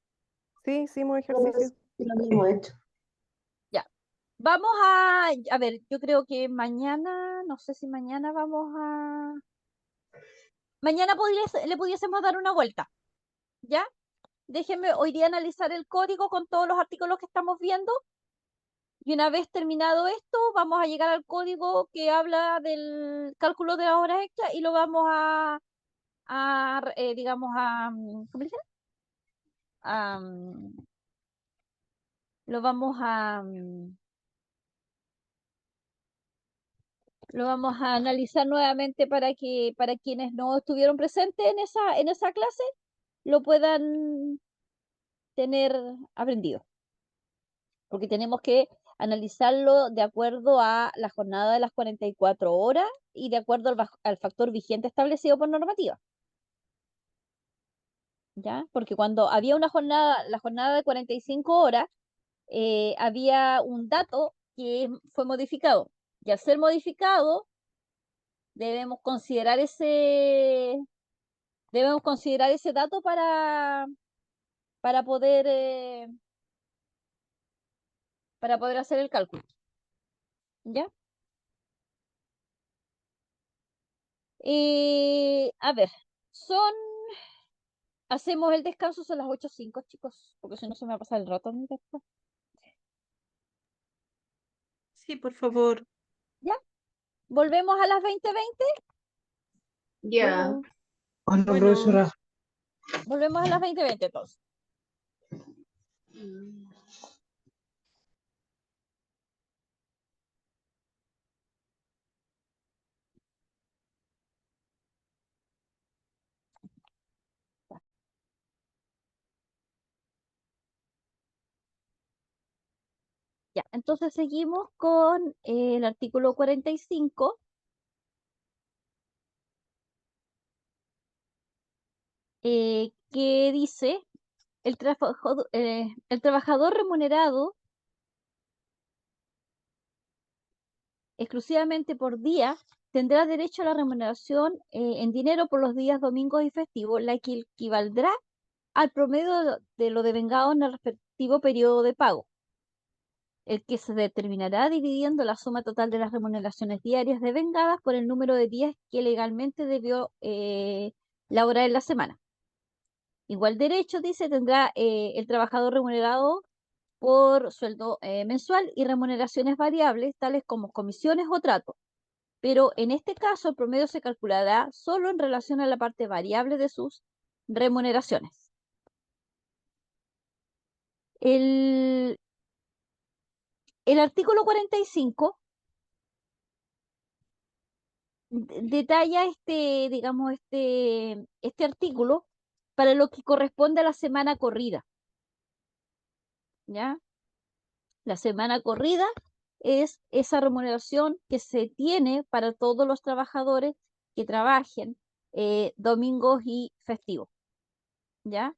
Sí, hicimos ejercicio. Sí, lo mismo hecho. Ya. Vamos a ver, yo creo que mañana, no sé si mañana mañana le pudiésemos dar una vuelta, ¿ya? Déjenme hoy día analizar el código con todos los artículos que estamos viendo y una vez terminado esto, vamos a llegar al código que habla del cálculo de las horas extras y lo vamos digamos, ¿cómo dice? Lo vamos lo vamos a analizar nuevamente para que para quienes no estuvieron presentes en esa clase lo puedan tener aprendido. Porque tenemos que analizarlo de acuerdo a la jornada de las 44 horas y de acuerdo al factor vigente establecido por normativa. ¿Ya? Porque cuando había la jornada de 45 horas, había un dato que fue modificado. Y al ser modificado, debemos considerar ese dato para poder, eh, para poder hacer el cálculo. ¿Ya? A ver, hacemos el descanso, son las 8:05, chicos, porque si no se me va a pasar el rato. Sí, por favor. ¿Ya? ¿Volvemos a las 20:20? Ya. Bueno, Hola, Bueno, profesora. Volvemos a las 20:20 entonces. Ya, entonces seguimos con el artículo 45, que dice, el trabajador remunerado exclusivamente por día tendrá derecho a la remuneración en dinero por los días domingos y festivos, la que equivaldrá al promedio de lo devengado en el respectivo periodo de pago, el que se determinará dividiendo la suma total de las remuneraciones diarias devengadas por el número de días que legalmente debió laborar en la semana. Igual derecho, dice, tendrá el trabajador remunerado por sueldo mensual y remuneraciones variables, tales como comisiones o tratos. Pero en este caso, el promedio se calculará solo en relación a la parte variable de sus remuneraciones. El artículo 45 detalla digamos, este artículo para lo que corresponde a la semana corrida, ¿ya? La semana corrida es esa remuneración que se tiene para todos los trabajadores que trabajen domingos y festivos, ¿ya?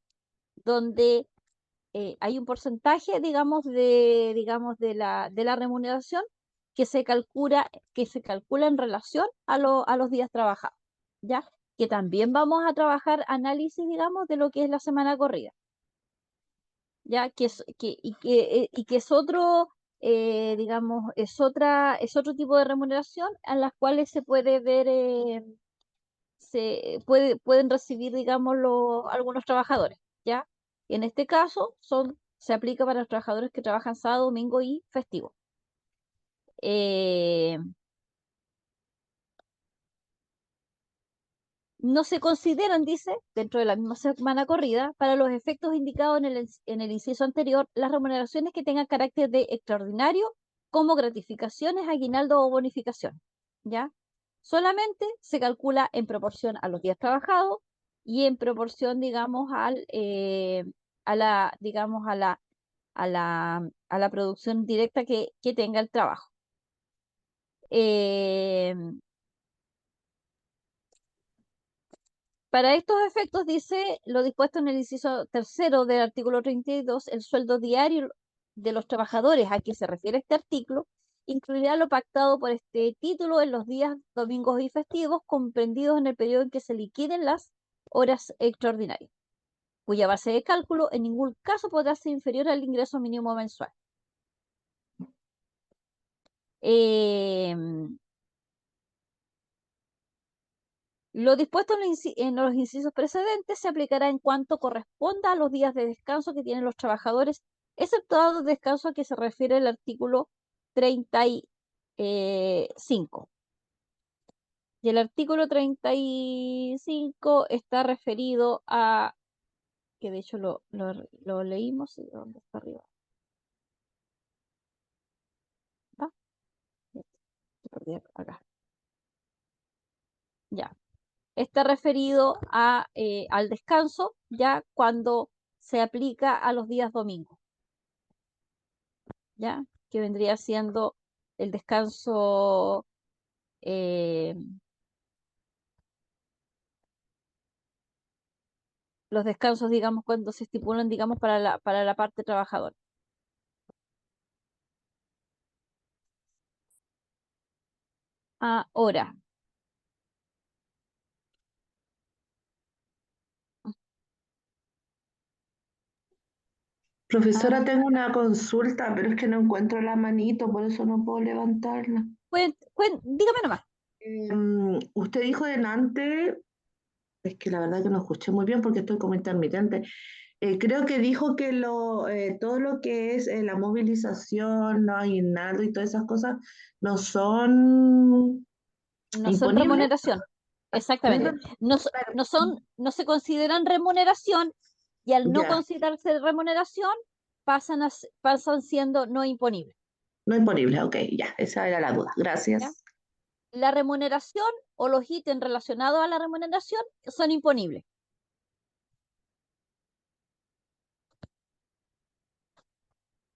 Donde hay un porcentaje, digamos, de la remuneración que se calcula en relación a los días trabajados, ¿ya? Que también vamos a trabajar análisis, digamos, de lo que es la semana corrida, ¿ya? Y que es otro, digamos, es otro tipo de remuneración a las cuales se puede ver pueden recibir, digamos, algunos trabajadores, ¿ya? En este caso, se aplica para los trabajadores que trabajan sábado, domingo y festivo. Eh, no se consideran, dice, dentro de la misma semana corrida, para los efectos indicados en el inciso anterior, las remuneraciones que tengan carácter de extraordinario, como gratificaciones, aguinaldo o bonificación, ¿ya? Solamente se calcula en proporción a los días trabajados y en proporción, digamos, digamos, a la producción directa que tenga el trabajo. Para estos efectos, dice lo dispuesto en el inciso tercero del artículo 32, el sueldo diario de los trabajadores a que se refiere este artículo incluirá lo pactado por este título en los días domingos y festivos comprendidos en el periodo en que se liquiden las horas extraordinarias, cuya base de cálculo en ningún caso podrá ser inferior al ingreso mínimo mensual. Lo dispuesto en los incisos precedentes se aplicará en cuanto corresponda a los días de descanso que tienen los trabajadores, exceptuado el descanso a que se refiere el artículo 35. Y el artículo 35 está referido a, que de hecho lo leímos, ¿dónde está arriba? ¿Ah? Acá. Ya. Está referido al descanso ya cuando se aplica a los días domingos, ya, que vendría siendo el descanso, los descansos, digamos, cuando se estipulan, digamos, para la parte trabajadora. Ahora, Profesora, tengo una consulta, pero es que no encuentro la manito, por eso no puedo levantarla. dígame nomás. Usted dijo delante, es que la verdad que no escuché muy bien porque estoy como intermitente. Creo que dijo que todo lo que es la movilización, no aguinaldo y todas esas cosas no son No son imponibles. remuneración, exactamente. No se consideran remuneración y al no Ya, considerarse remuneración pasan siendo no imponibles. no imponibles, ok, ya, esa era la duda. ¿Ya? Gracias. La remuneración o los ítems relacionados a la remuneración son imponibles.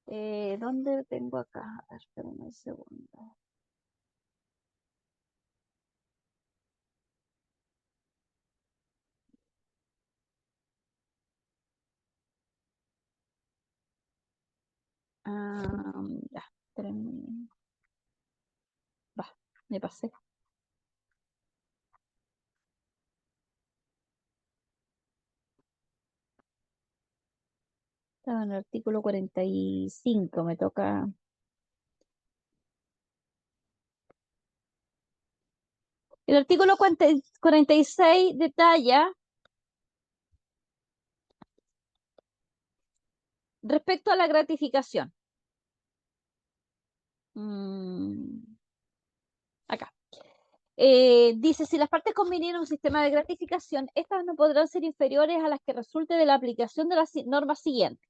¿Dónde tengo acá? A ver, espérame un segundo. Ya, espérenme. Va, me pasé. Estaba en el artículo 45, me toca. El artículo 46 detalla respecto a la gratificación. Acá. Dice, si las partes convinieron un sistema de gratificación, estas no podrán ser inferiores a las que resulte de la aplicación de las normas siguientes.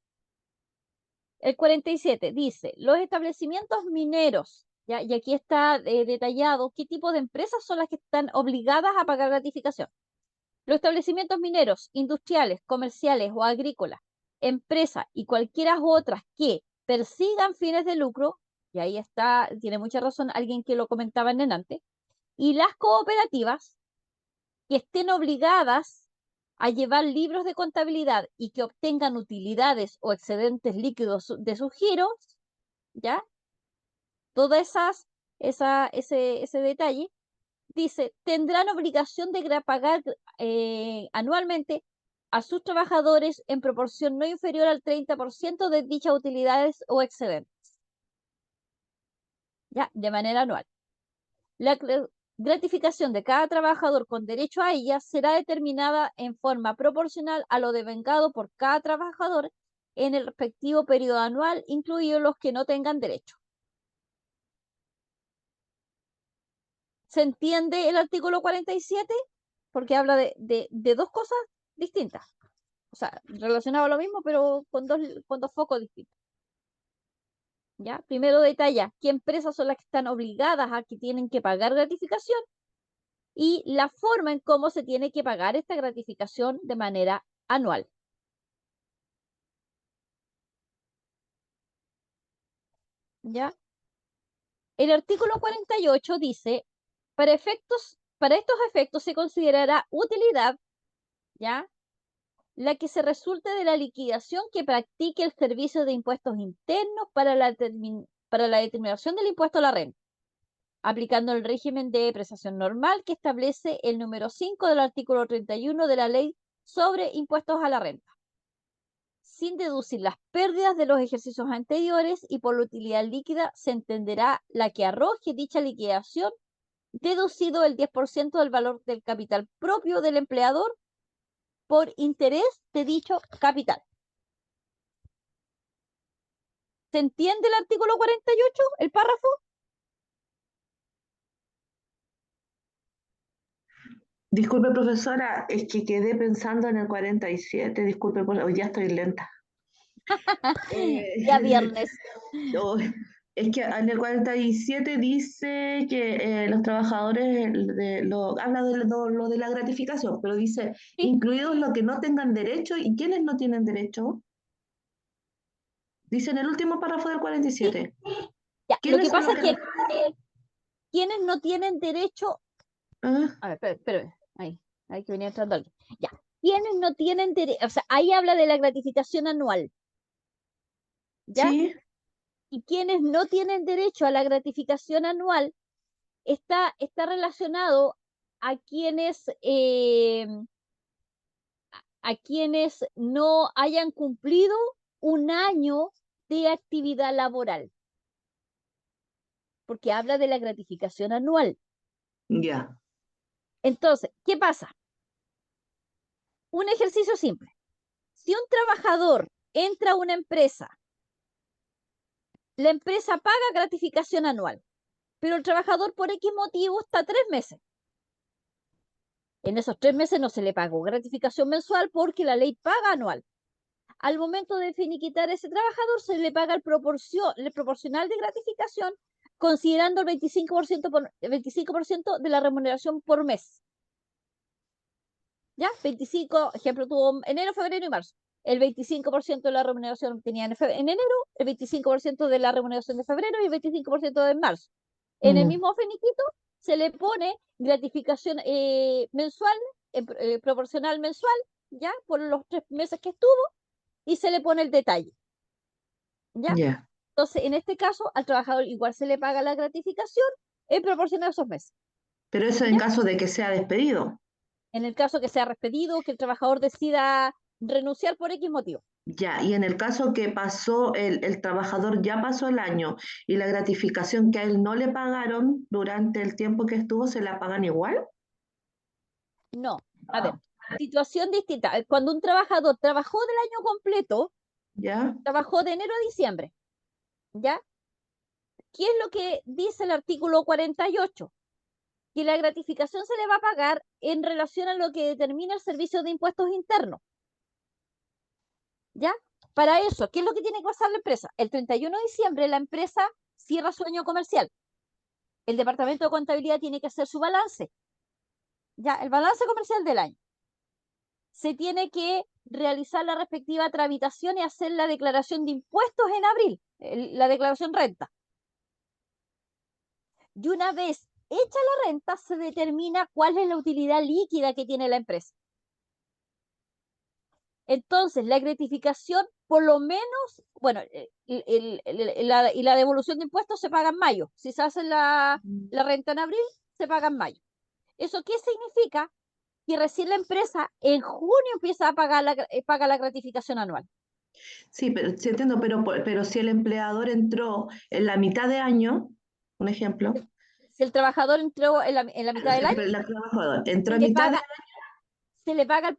El 47 dice, los establecimientos mineros, ¿ya? Y aquí está detallado qué tipo de empresas son las que están obligadas a pagar gratificación. Los establecimientos mineros, industriales, comerciales o agrícolas, empresas y cualquiera otras que persigan fines de lucro, y ahí está, tiene mucha razón alguien que lo comentaba en antes, y las cooperativas que estén obligadas a llevar libros de contabilidad y que obtengan utilidades o excedentes líquidos de sus giros, ¿ya? Todo ese detalle, dice, tendrán obligación de pagar anualmente a sus trabajadores en proporción no inferior al 30% de dichas utilidades o excedentes, ¿ya? De manera anual. gratificación de cada trabajador con derecho a ella será determinada en forma proporcional a lo devengado por cada trabajador en el respectivo periodo anual, incluidos los que no tengan derecho. ¿Se entiende el artículo 47? Porque habla de dos cosas distintas. O sea, relacionado a lo mismo, pero con dos focos distintos. ¿Ya? Primero detalla qué empresas son las que están obligadas a que tienen que pagar gratificación y la forma en cómo se tiene que pagar esta gratificación de manera anual. ¿Ya? El artículo 48 dice, para estos efectos se considerará utilidad, ¿ya?, la que se resulte de la liquidación que practique el Servicio de Impuestos Internos para la determinación del impuesto a la renta, aplicando el régimen de prestación normal que establece el número 5 del artículo 31 de la Ley sobre Impuestos a la Renta, sin deducir las pérdidas de los ejercicios anteriores, y por la utilidad líquida se entenderá la que arroje dicha liquidación, deducido el 10% del valor del capital propio del empleador por interés de dicho capital. ¿Se entiende el artículo 48, el párrafo? Disculpe, profesora, es que quedé pensando en el 47, disculpe, hoy ya estoy lenta. Ya viernes. Oh, es que en el 47 dice que los trabajadores, habla de lo de la gratificación, pero dice, Sí. incluidos los que no tengan derecho, ¿y quiénes no tienen derecho? Dice en el último párrafo del 47. Ya, lo ¿Quiénes que son pasa los es que quienes no tienen derecho... Ah, A ver, espérame. Ahí que venía entrando alguien. Ya. Quienes no tienen derecho... O sea, ahí habla de la gratificación anual. ¿Ya? sí, Y quienes no tienen derecho a la gratificación anual está relacionado a quienes no hayan cumplido un año de actividad laboral, porque habla de la gratificación anual. ya. Entonces, ¿qué pasa? Un ejercicio simple. Si un trabajador entra a una empresa, la empresa paga gratificación anual, pero el trabajador por X motivo está 3 meses. En esos 3 meses no se le pagó gratificación mensual porque la ley paga anual. Al momento de finiquitar a ese trabajador se le paga el proporcional de gratificación, considerando el 25% de la remuneración por mes. ¿Ya? 25, ejemplo, tuvo enero, febrero y marzo. El 25% de la remuneración tenía en enero, el 25% de la remuneración de febrero y el 25% de marzo. En el mismo finiquito se le pone gratificación mensual, proporcional mensual, ¿ya? Por los 3 meses que estuvo, y se le pone el detalle. ¿Ya? Ya. Entonces, en este caso, al trabajador igual se le paga la gratificación en proporción a esos meses. Pero eso en caso de que sea despedido. En el caso que sea despedido, que el trabajador decida renunciar por X motivo. Ya, y en el caso que pasó, el trabajador ya pasó el año y la gratificación que a él no le pagaron durante el tiempo que estuvo, ¿se la pagan igual? No, a ver, situación distinta. Cuando un trabajador trabajó del año completo, ¿Ya? trabajó de enero a diciembre, ¿ya? ¿Qué es lo que dice el artículo 48? Que la gratificación se le va a pagar en relación a lo que determina el Servicio de Impuestos Internos. ¿Ya? Para eso, ¿qué es lo que tiene que pasar la empresa? El 31 de diciembre la empresa cierra su año comercial. El departamento de contabilidad tiene que hacer su balance. ¿Ya? El balance comercial del año. Se tiene que realizar la respectiva tramitación y hacer la declaración de impuestos en abril, la declaración renta. Y una vez hecha la renta, se determina cuál es la utilidad líquida que tiene la empresa. Entonces, la gratificación, por lo menos, bueno, y la devolución de impuestos se paga en mayo. Si se hace la renta en abril, se paga en mayo. ¿Eso qué significa? Que recién la empresa en junio empieza a pagar paga la gratificación anual. Sí, pero sí entiendo, pero si el empleador entró en la mitad de año, un ejemplo, Si el trabajador entró en la mitad del año, La trabajadora entró se a le mitad paga, se le paga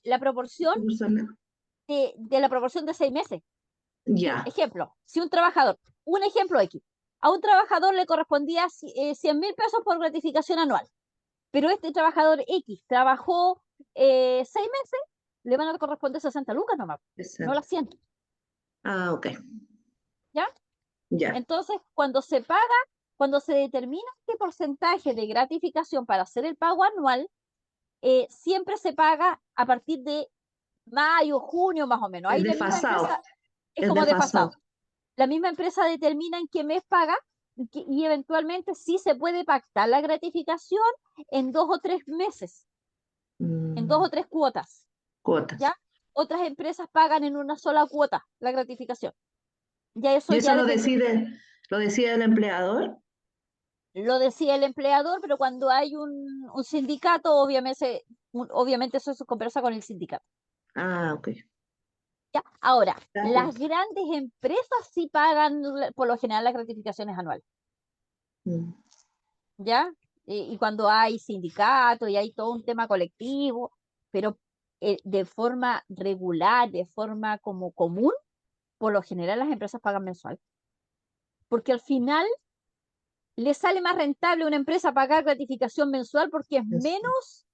la proporción de persona. de la proporción de 6 meses. Ya, Ejemplo, si un trabajador, un ejemplo X, a un trabajador le correspondía 100.000 pesos por gratificación anual, pero este trabajador X trabajó 6 meses, le van a corresponder 60 lucas nomás, no exacto. las 100, Ah, ok, ¿ya? ya. Entonces, cuando se determina este porcentaje de gratificación para hacer el pago anual, siempre se paga a partir de mayo, junio más o menos. Es Ahí la misma desfasado, empresa es es como desfasado. desfasado. La misma empresa determina en qué mes paga y eventualmente sí se puede pactar la gratificación en 2 o 3 meses, en 2 o 3 cuotas, Cuotas. ¿ya? Otras empresas pagan en una sola cuota la gratificación. Ya eso ¿Y eso ya lo depende. decide el empleador? Lo decía el empleador, pero cuando hay un sindicato, obviamente eso se conversa con el sindicato. Ah, ok. ¿Ya? Ahora, Gracias. las grandes empresas sí pagan por lo general las gratificaciones anuales, Mm. ¿ya? Y cuando hay sindicato y hay todo un tema colectivo, pero de forma regular, de forma como común, por lo general las empresas pagan mensual. Porque al final le sale más rentable a una empresa pagar gratificación mensual porque es menos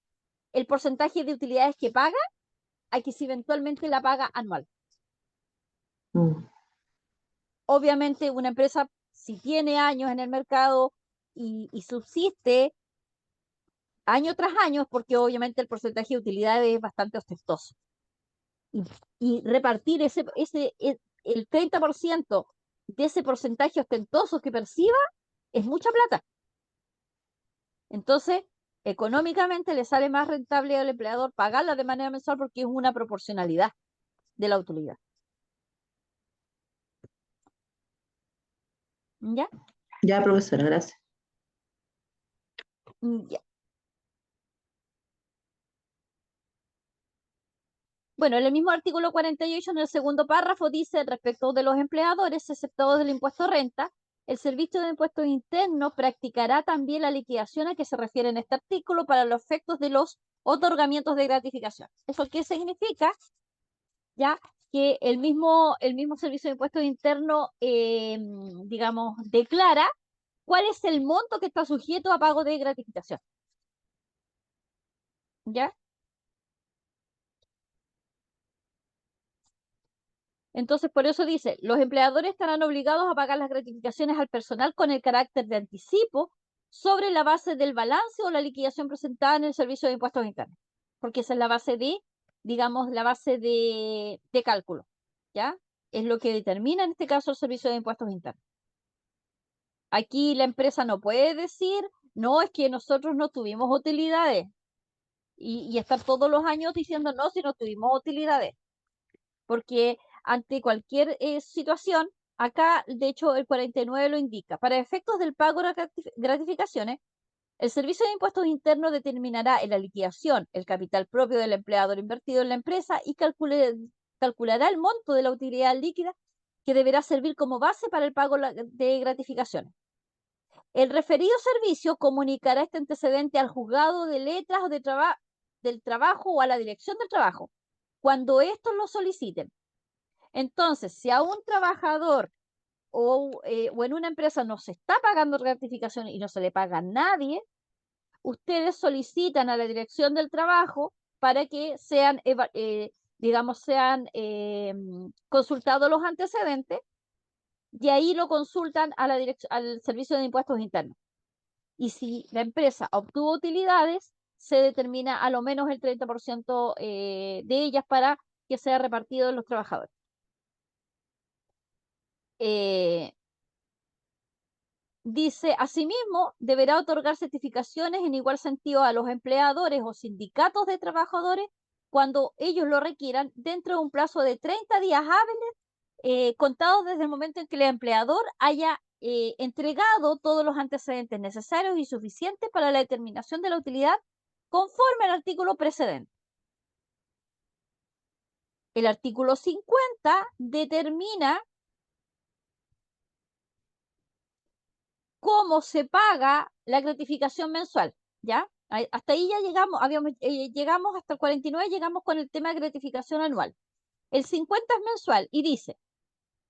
el porcentaje de utilidades que paga a que si eventualmente la paga anual. Mm. Obviamente una empresa, si tiene años en el mercado y subsiste año tras año, es porque obviamente el porcentaje de utilidades es bastante ostentoso. Y repartir el 30% de ese porcentaje ostentoso que perciba es mucha plata. Entonces, económicamente le sale más rentable al empleador pagarla de manera mensual porque es una proporcionalidad de la utilidad. ¿Ya? Ya, profesora, gracias. Ya. Bueno, en el mismo artículo 48, en el segundo párrafo, dice, respecto de los empleadores, exceptuados del impuesto renta, el Servicio de Impuestos Internos practicará también la liquidación a que se refiere en este artículo para los efectos de los otorgamientos de gratificación. ¿Eso qué significa? Ya que el mismo Servicio de Impuestos Internos, digamos, declara cuál es el monto que está sujeto a pago de gratificación. ¿Ya? Entonces, por eso dice, los empleadores estarán obligados a pagar las gratificaciones al personal con el carácter de anticipo sobre la base del balance o la liquidación presentada en el Servicio de Impuestos Internos, porque esa es la base digamos, la base de cálculo, ¿ya? Es lo que determina en este caso el Servicio de Impuestos Internos. Aquí la empresa no puede decir, no, es que nosotros no tuvimos utilidades y estar todos los años diciendo, no, si no tuvimos utilidades, porque ante cualquier situación, acá de hecho el 49 lo indica, para efectos del pago de gratificaciones, el Servicio de Impuestos Internos determinará en la liquidación el capital propio del empleador invertido en la empresa y calculará el monto de la utilidad líquida que deberá servir como base para el pago de gratificaciones. El referido servicio comunicará este antecedente al juzgado de letras o del trabajo o a la dirección del trabajo, cuando estos lo soliciten. Entonces, si a un trabajador o en una empresa no se está pagando gratificación y no se le paga a nadie, ustedes solicitan a la dirección del trabajo para que sean, digamos, sean consultados los antecedentes y ahí lo consultan a al Servicio de Impuestos Internos. Y si la empresa obtuvo utilidades, se determina a lo menos el 30% de ellas para que sea repartido en los trabajadores. Dice, asimismo, deberá otorgar certificaciones en igual sentido a los empleadores o sindicatos de trabajadores cuando ellos lo requieran dentro de un plazo de 30 días hábiles, contados desde el momento en que el empleador haya entregado todos los antecedentes necesarios y suficientes para la determinación de la utilidad conforme al artículo precedente. El artículo 50 determina cómo se paga la gratificación mensual, ¿ya? Hasta ahí ya llegamos, llegamos hasta el 49, llegamos con el tema de gratificación anual. El 50 es mensual y dice,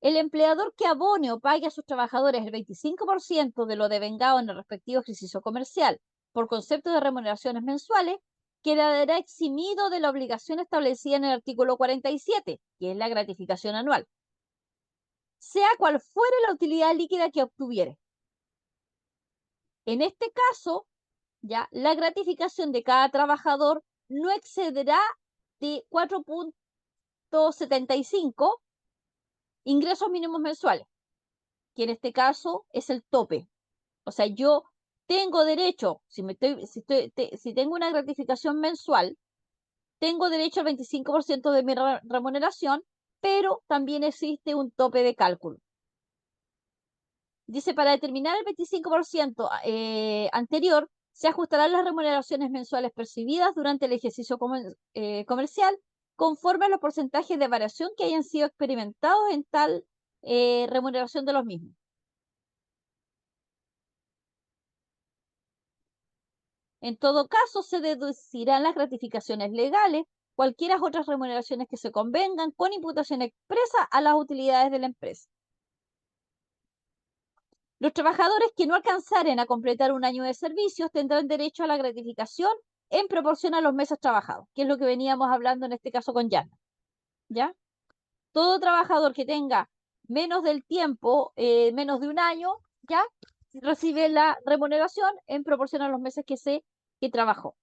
el empleador que abone o pague a sus trabajadores el 25% de lo devengado en el respectivo ejercicio comercial por concepto de remuneraciones mensuales, quedará eximido de la obligación establecida en el artículo 47, que es la gratificación anual, sea cual fuere la utilidad líquida que obtuviere. En este caso, ya la gratificación de cada trabajador no excederá de 4.75 ingresos mínimos mensuales, que en este caso es el tope. O sea, yo tengo derecho, si tengo una gratificación mensual, tengo derecho al 25% de mi remuneración, pero también existe un tope de cálculo. Dice, para determinar el 25% anterior, se ajustarán las remuneraciones mensuales percibidas durante el ejercicio comercial conforme a los porcentajes de variación que hayan sido experimentados en tal remuneración de los mismos. En todo caso, se deducirán las gratificaciones legales, cualquiera otras remuneraciones que se convengan, con imputación expresa a las utilidades de la empresa. Los trabajadores que no alcanzaren a completar un año de servicios tendrán derecho a la gratificación en proporción a los meses trabajados, que es lo que veníamos hablando en este caso con Yana. ¿Ya? Todo trabajador que tenga menos del tiempo, menos de un año, ya recibe la remuneración en proporción a los meses que trabajó.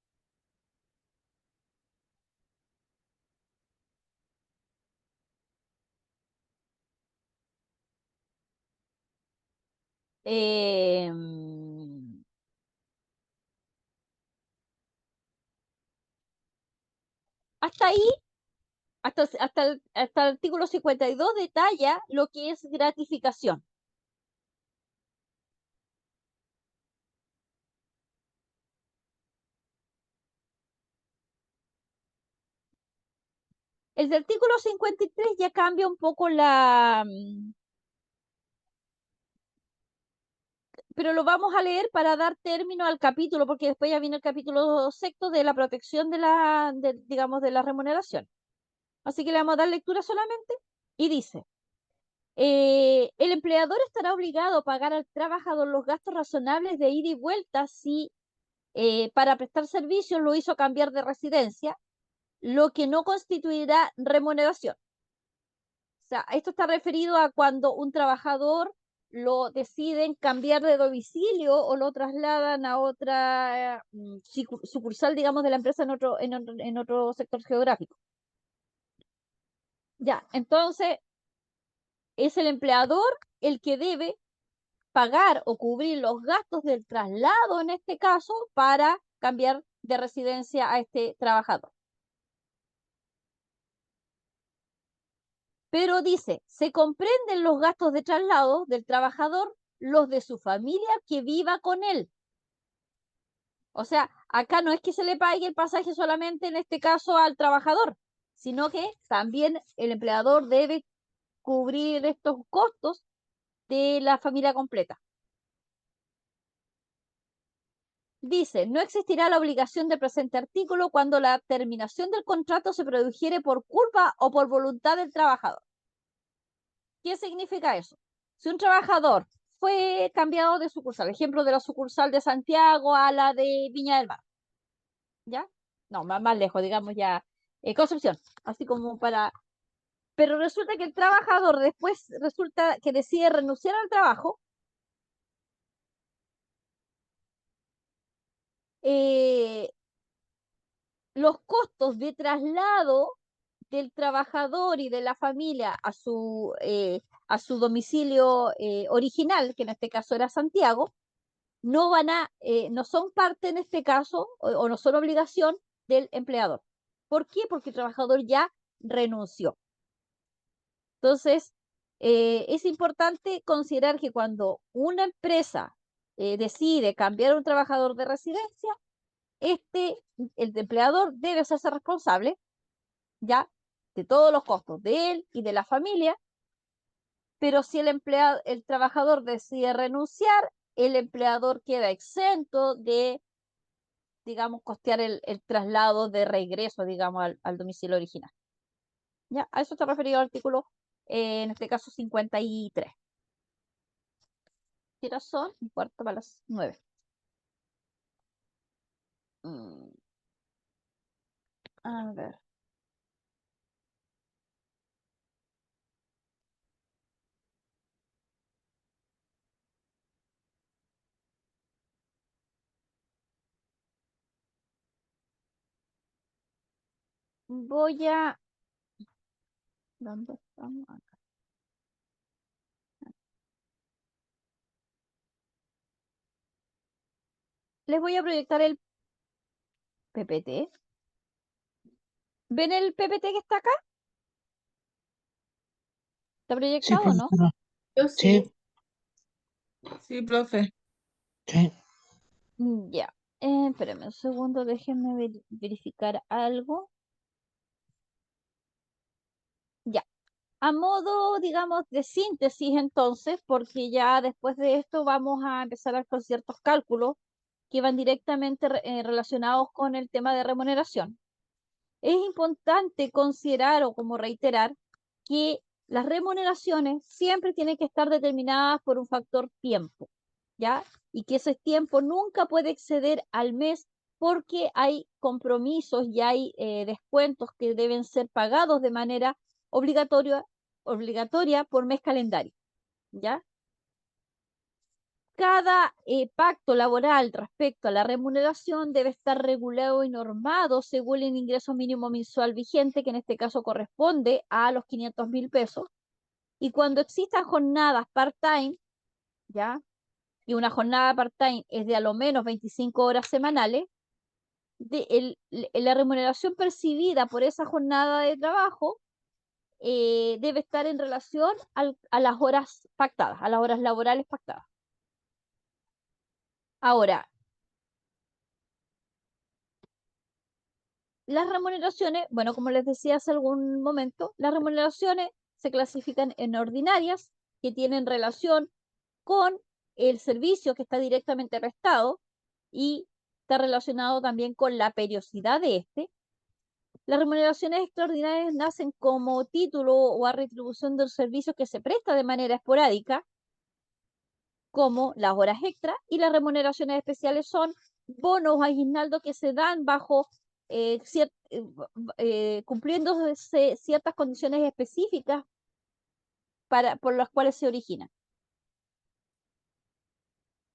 Hasta ahí, hasta el artículo 52 detalla lo que es gratificación. El artículo 53 ya cambia un poco pero lo vamos a leer para dar término al capítulo, porque después ya viene el capítulo sexto de la protección digamos, de la remuneración. Así que le vamos a dar lectura solamente y dice, el empleador estará obligado a pagar al trabajador los gastos razonables de ida y vuelta si para prestar servicios lo hizo cambiar de residencia, lo que no constituirá remuneración. O sea, esto está referido a cuando un trabajador lo deciden cambiar de domicilio o lo trasladan a otra sucursal, digamos, de la empresa en otro sector geográfico. Ya, entonces es el empleador el que debe pagar o cubrir los gastos del traslado, en este caso, para cambiar de residencia a este trabajador. Pero dice, se comprenden los gastos de traslado del trabajador, los de su familia que viva con él. O sea, acá no es que se le pague el pasaje solamente en este caso al trabajador, sino que también el empleador debe cubrir estos costos de la familia completa. Dice, no existirá la obligación del presente artículo cuando la terminación del contrato se produjere por culpa o por voluntad del trabajador. ¿Qué significa eso? Si un trabajador fue cambiado de sucursal, ejemplo de la sucursal de Santiago a la de Viña del Mar, ¿ya? No, más lejos, digamos ya, Concepción, así como para... Pero resulta que el trabajador después resulta que decide renunciar al trabajo, los costos de traslado del trabajador y de la familia a su domicilio original, que en este caso era Santiago, no son parte en este caso o no son obligación del empleador. ¿Por qué? Porque el trabajador ya renunció. Entonces, es importante considerar que cuando una empresa decide cambiar a un trabajador de residencia, el empleador debe hacerse responsable ya de todos los costos de él y de la familia, pero si el trabajador decide renunciar, el empleador queda exento de, digamos, costear el traslado de regreso, digamos, al domicilio original. ¿Ya? A eso está referido el artículo, en este caso, 53. ¿Qué horas son? Un cuarto para las 9. A ver. Voy a... ¿Dónde estamos? Acá. Les voy a proyectar el PPT. ¿Ven el PPT que está acá? ¿Está Sí, proyectado o no? profesora. Yo Sí, sí. Sí, profe. sí. Ya. Espérenme un segundo, déjenme verificar algo. Ya. A modo, digamos, de síntesis entonces, porque ya después de esto vamos a empezar con ciertos cálculos que van directamente relacionados con el tema de remuneración. Es importante considerar o como reiterar que las remuneraciones siempre tienen que estar determinadas por un factor tiempo, ¿ya? Y que ese tiempo nunca puede exceder al mes porque hay compromisos y hay descuentos que deben ser pagados de manera obligatoria por mes calendario, ¿ya? Cada pacto laboral respecto a la remuneración debe estar regulado y normado según el ingreso mínimo mensual vigente, que en este caso corresponde a los 500.000 pesos. Y cuando existan jornadas part-time, ¿ya? Y una jornada part-time es de a lo menos 25 horas semanales, la remuneración percibida por esa jornada de trabajo debe estar en relación a las horas pactadas, a las horas laborales pactadas. Ahora, las remuneraciones, bueno, como les decía hace algún momento, las remuneraciones se clasifican en ordinarias, que tienen relación con el servicio que está directamente prestado y está relacionado también con la periodicidad de este. Las remuneraciones extraordinarias nacen como título o a retribución del servicio que se presta de manera esporádica, como las horas extra, y las remuneraciones especiales son bonos o aguinaldos que se dan bajo cumpliéndose ciertas condiciones específicas por las cuales se originan.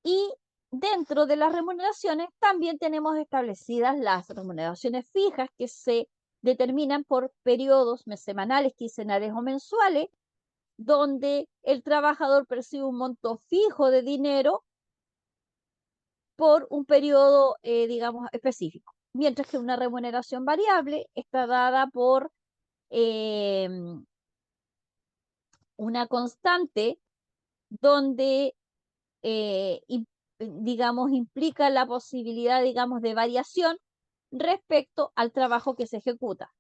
Y dentro de las remuneraciones también tenemos establecidas las remuneraciones fijas que se determinan por periodos semanales, quincenales o mensuales, donde el trabajador percibe un monto fijo de dinero por un periodo, digamos, específico. Mientras que una remuneración variable está dada por una constante donde, digamos, implica la posibilidad, digamos, de variación respecto al trabajo que se ejecuta.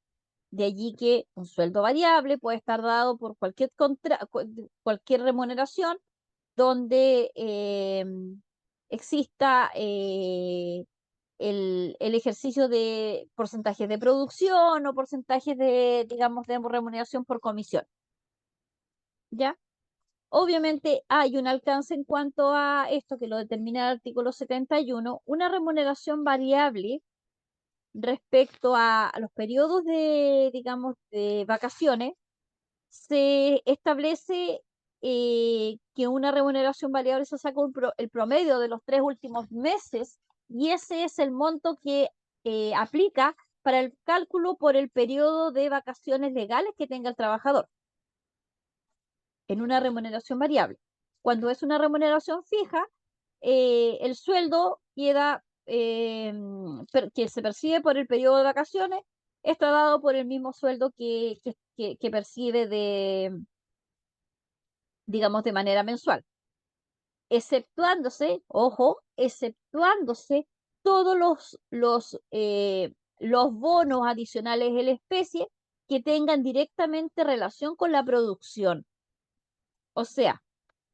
De allí que un sueldo variable puede estar dado por cualquier remuneración donde exista el ejercicio de porcentajes de producción o porcentajes de, digamos, de remuneración por comisión. ¿Ya? Obviamente hay un alcance en cuanto a esto que lo determina el artículo 71, una remuneración variable respecto a los periodos de, digamos, de vacaciones. Se establece que una remuneración variable se saca el promedio de los 3 últimos meses y ese es el monto que aplica para el cálculo por el periodo de vacaciones legales que tenga el trabajador en una remuneración variable. Cuando es una remuneración fija, el sueldo queda, que se percibe por el periodo de vacaciones, está dado por el mismo sueldo que percibe digamos, de manera mensual, exceptuándose, ojo, exceptuándose todos los bonos adicionales en la especie que tengan directamente relación con la producción. O sea,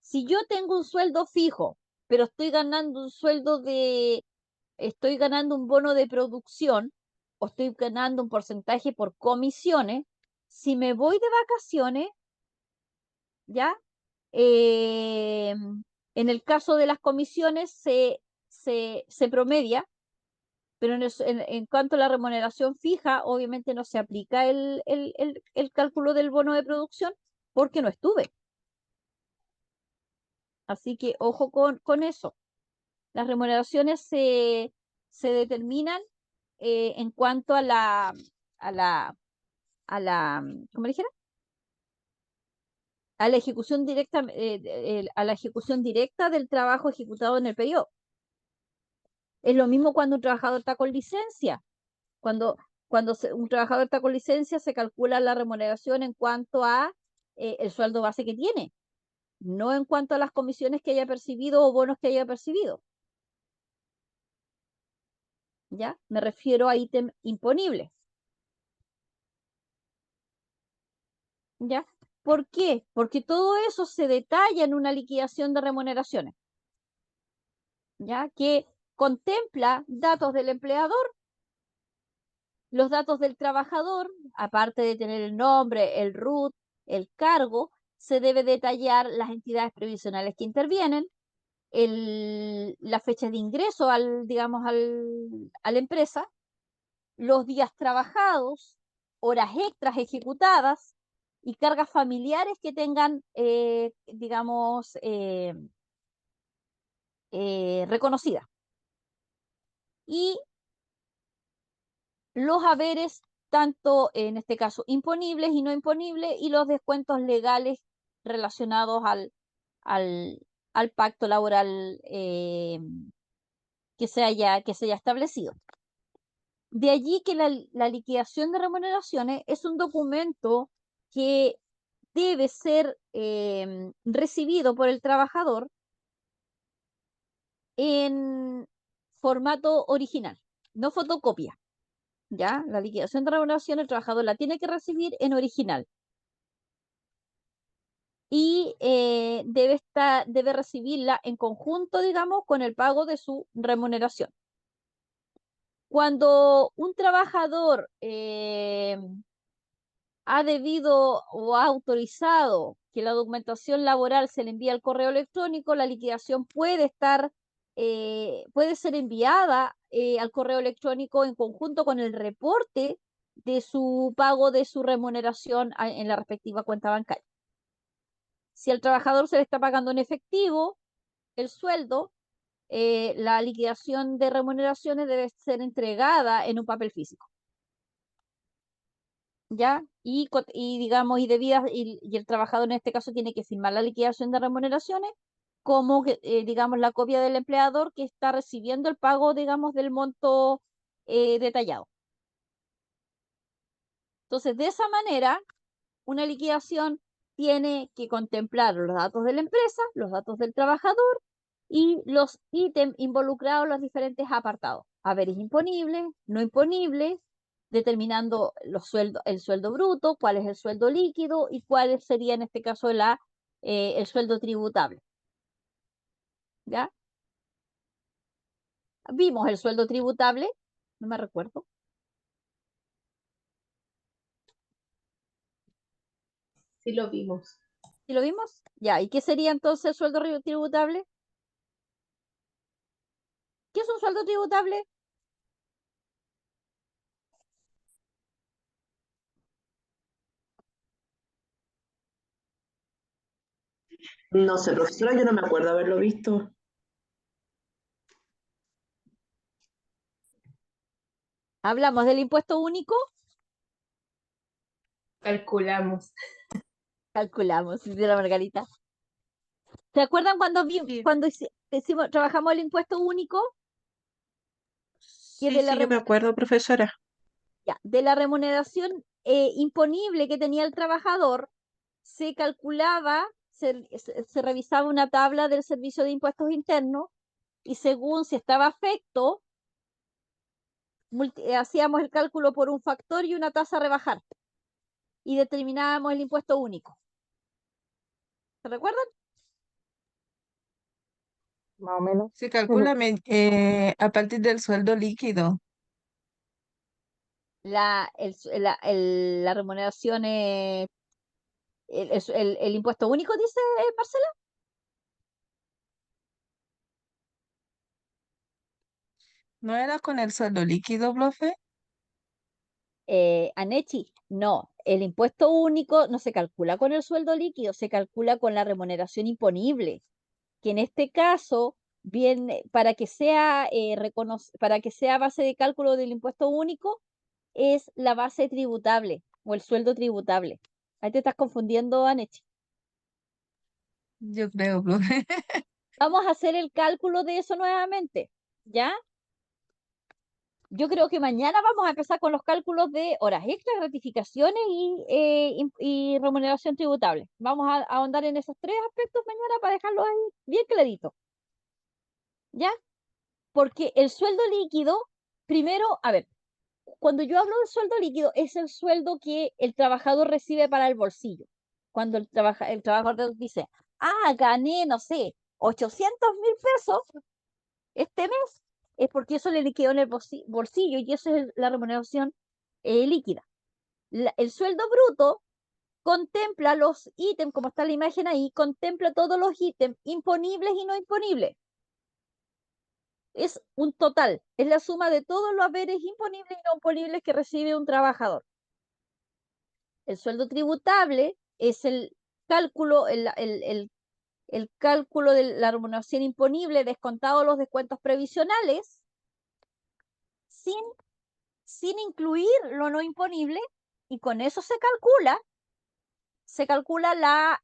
si yo tengo un sueldo fijo, pero estoy ganando un estoy ganando un bono de producción o estoy ganando un porcentaje por comisiones, si me voy de vacaciones, ¿ya? Eh, en el caso de las comisiones se promedia, pero en cuanto a la remuneración fija, obviamente no se aplica el cálculo del bono de producción porque no estuve. Así que ojo con eso. Las remuneraciones se determinan en cuanto a la, ¿cómo le dijera? A la ejecución directa, a la ejecución directa del trabajo ejecutado en el periodo. Es lo mismo cuando un trabajador está con licencia. Cuando un trabajador está con licencia, se calcula la remuneración en cuanto a el sueldo base que tiene, no en cuanto a las comisiones que haya percibido o bonos que haya percibido. ¿Ya? Me refiero a ítem imponible. ¿Ya? ¿Por qué? Porque todo eso se detalla en una liquidación de remuneraciones, ¿ya? Que contempla datos del empleador, los datos del trabajador, aparte de tener el nombre, el RUT, el cargo, se debe detallar las entidades previsionales que intervienen, la fecha de ingreso digamos, a la empresa, los días trabajados, horas extras ejecutadas y cargas familiares que tengan, digamos, reconocidas. Y los haberes, tanto en este caso imponibles y no imponibles, y los descuentos legales relacionados al pacto laboral que se haya establecido. De allí que la liquidación de remuneraciones es un documento que debe ser recibido por el trabajador en formato original, no fotocopia. ¿Ya? La liquidación de remuneración el trabajador la tiene que recibir en original. Y debe recibirla en conjunto, digamos, con el pago de su remuneración. Cuando un trabajador ha debido o ha autorizado que la documentación laboral se le envíe al correo electrónico, la liquidación puede ser enviada al correo electrónico en conjunto con el reporte de su pago de su remuneración en la respectiva cuenta bancaria. Si al trabajador se le está pagando en efectivo el sueldo, la liquidación de remuneraciones debe ser entregada en un papel físico. ¿Ya? Digamos, y el trabajador en este caso tiene que firmar la liquidación de remuneraciones como, digamos, la copia del empleador que está recibiendo el pago, digamos, del monto detallado. Entonces, de esa manera, una liquidación tiene que contemplar los datos de la empresa, los datos del trabajador y los ítems involucrados en los diferentes apartados. Haberes imponibles, no imponibles, determinando el sueldo bruto, cuál es el sueldo líquido y cuál sería en este caso el sueldo tributable. ¿Ya? Vimos el sueldo tributable, no me recuerdo. Sí lo vimos. ¿Sí lo vimos? Ya, ¿y qué sería entonces el sueldo tributable? ¿Qué es un sueldo tributable? No sé, profesora, yo no me acuerdo haberlo visto. Hablamos del impuesto único. Calculamos. Calculamos, dice la Margarita. ¿Se acuerdan cuando Sí, trabajamos el impuesto único? Que sí, de la, sí, yo me acuerdo, profesora. de la remuneración imponible que tenía el trabajador, se calculaba, se revisaba una tabla del Servicio de Impuestos Internos y según si estaba afecto, hacíamos el cálculo por un factor y una tasa a rebajar y determinábamos el impuesto único. ¿Se recuerdan? más o menos. Se calcula a partir del sueldo líquido. La remuneración, el impuesto único, dice Marcela. ¿No era con el sueldo líquido, profe? Anechi, no, el impuesto único no se calcula con el sueldo líquido, se calcula con la remuneración imponible, que en este caso, viene, para que sea base de cálculo del impuesto único, es la base tributable o el sueldo tributable. Ahí te estás confundiendo, Anechi. Yo creo, profe. Vamos a hacer el cálculo de eso nuevamente, ¿ya? Yo creo que mañana vamos a empezar con los cálculos de horas extras, gratificaciones y remuneración tributable. Vamos a ahondar en esos tres aspectos mañana para dejarlos ahí bien clarito. ¿Ya? Porque el sueldo líquido, primero, a ver, cuando yo hablo del sueldo líquido, es el sueldo que el trabajador recibe para el bolsillo. Cuando el trabajador dice, gané, no sé, 800.000 pesos este mes, es porque eso le quedó en el bolsillo y eso es la remuneración líquida. El sueldo bruto contempla los ítems, como está la imagen ahí, contempla todos los ítems imponibles y no imponibles. Es un total, es la suma de todos los haberes imponibles y no imponibles que recibe un trabajador. El sueldo tributable es el cálculo, el cálculo de la remuneración imponible descontado los descuentos previsionales sin incluir lo no imponible, y con eso se calcula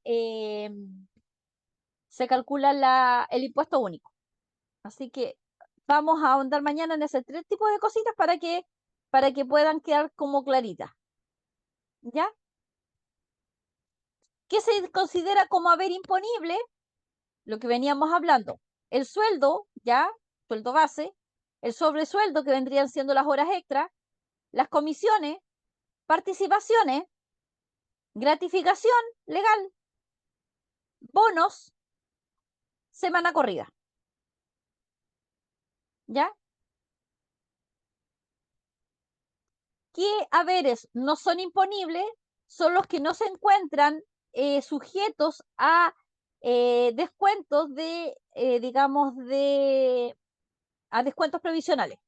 el impuesto único. Así que vamos a ahondar mañana en ese tres tipos de cositas para que puedan quedar como claritas. ¿Ya? ¿Qué se considera como haber imponible? Lo que veníamos hablando. El sueldo, ¿ya? Sueldo base, el sobresueldo, que vendrían siendo las horas extras, las comisiones, participaciones, gratificación legal, bonos, semana corrida. ¿Ya? ¿Qué haberes no son imponibles? Son los que no se encuentran sujetos a descuentos a descuentos provisionales,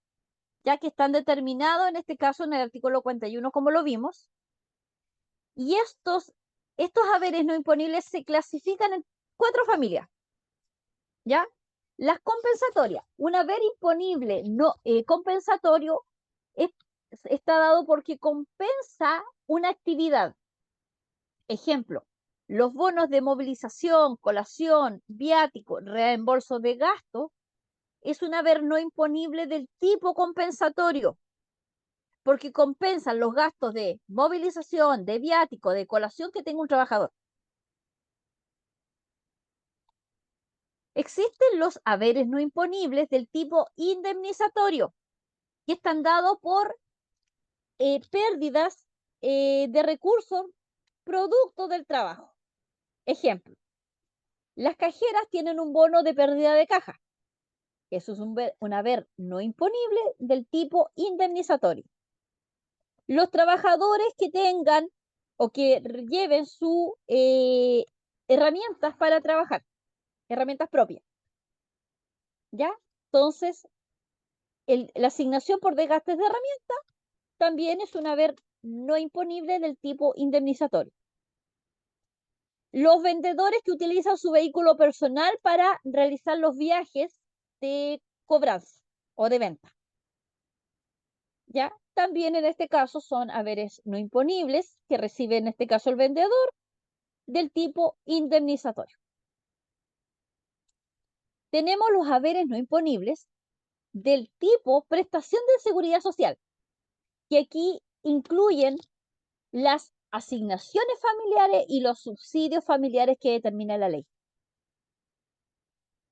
ya que están determinados en este caso en el artículo 41, como lo vimos. Y estos haberes no imponibles se clasifican en 4 familias, ¿ya? Las compensatorias. Un haber imponible no compensatorio está dado porque compensa una actividad. Ejemplo, los bonos de movilización, colación, viático, reembolso de gasto, es un haber no imponible del tipo compensatorio, porque compensan los gastos de movilización, de viático, de colación que tenga un trabajador. Existen los haberes no imponibles del tipo indemnizatorio, que están dados por pérdidas de recursos producto del trabajo. Ejemplo, las cajeras tienen un bono de pérdida de caja. Eso es un haber no imponible del tipo indemnizatorio. Los trabajadores que tengan o que lleven sus herramientas para trabajar, herramientas propias. ¿Ya? Entonces, la asignación por desgastes de herramientas también es un haber no imponible del tipo indemnizatorio. Los vendedores que utilizan su vehículo personal para realizar los viajes de cobranza o de venta. ¿Ya? También en este caso son haberes no imponibles que recibe en este caso el vendedor del tipo indemnizatorio. Tenemos los haberes no imponibles del tipo prestación de seguridad social, que aquí incluyen las asignaciones familiares y los subsidios familiares que determina la ley.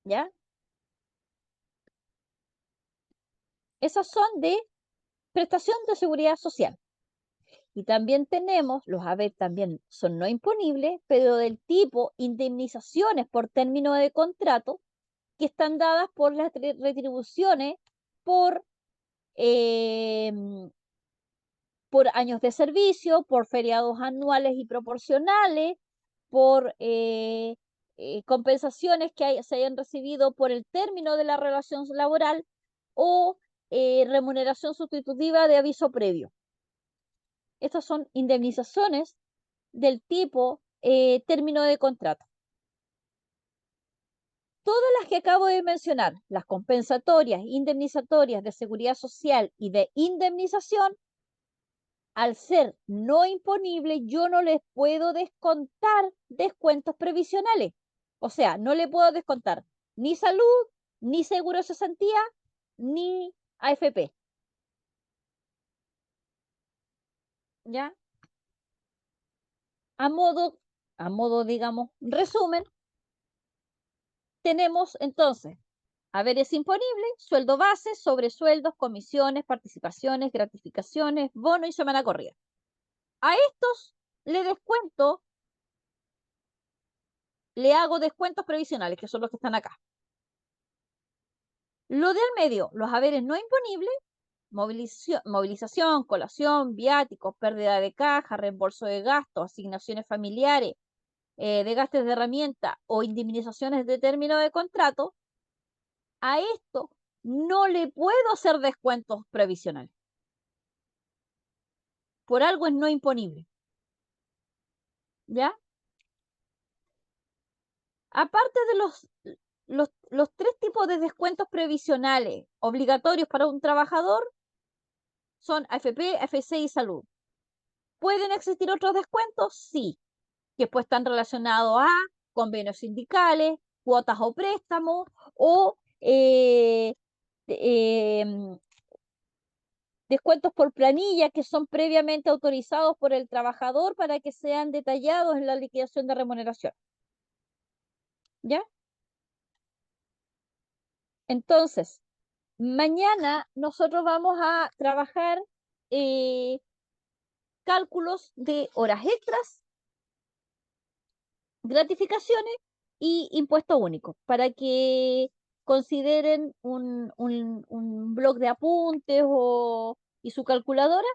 ¿Ya? Esas son de prestación de seguridad social. Y también tenemos, los haberes también son no imponibles, pero del tipo indemnizaciones por término de contrato, que están dadas por las retribuciones por, eh, por años de servicio, por feriados anuales y proporcionales, por compensaciones que se hayan recibido por el término de la relación laboral o remuneración sustitutiva de aviso previo. Estas son indemnizaciones del tipo término de contrato. Todas las que acabo de mencionar, las compensatorias, indemnizatorias de seguridad social y de indemnización, al ser no imponible, yo no les puedo descontar descuentos previsionales. O sea, no le puedo descontar ni salud, ni seguro de cesantía, ni AFP. ¿Ya? A modo, digamos, resumen, tenemos entonces haberes imponibles, sueldo base, sobresueldos, comisiones, participaciones, gratificaciones, bono y semana corrida. A estos le hago descuentos previsionales, que son los que están acá. Lo del medio, los haberes no imponibles, movilización, colación, viáticos, pérdida de caja, reembolso de gastos, asignaciones familiares, desgastes de herramienta o indemnizaciones de término de contrato, a esto no le puedo hacer descuentos previsionales. Por algo es no imponible. ¿Ya? Aparte de los tres tipos de descuentos previsionales obligatorios para un trabajador, son AFP, AFC y salud. ¿Pueden existir otros descuentos? Sí, que pues están relacionados a convenios sindicales, cuotas o préstamos, o descuentos por planilla que son previamente autorizados por el trabajador para que sean detallados en la liquidación de remuneración. ¿Ya? Entonces, mañana nosotros vamos a trabajar cálculos de horas extras, gratificaciones y impuesto único, para que consideren un blog de apuntes y su calculadora,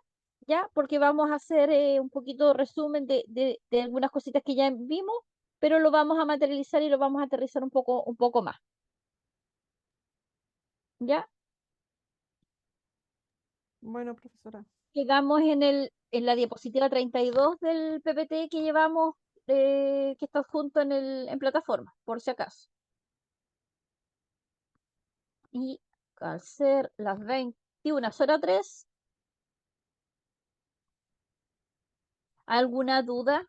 ¿ya? Porque vamos a hacer un poquito de resumen de algunas cositas que ya vimos, pero lo vamos a materializar y lo vamos a aterrizar un poco más, ¿ya? Bueno, profesora. Quedamos en la diapositiva 32 del PPT que llevamos, que está junto en plataforma, por si acaso. Y al ser las 21:03, ¿alguna duda?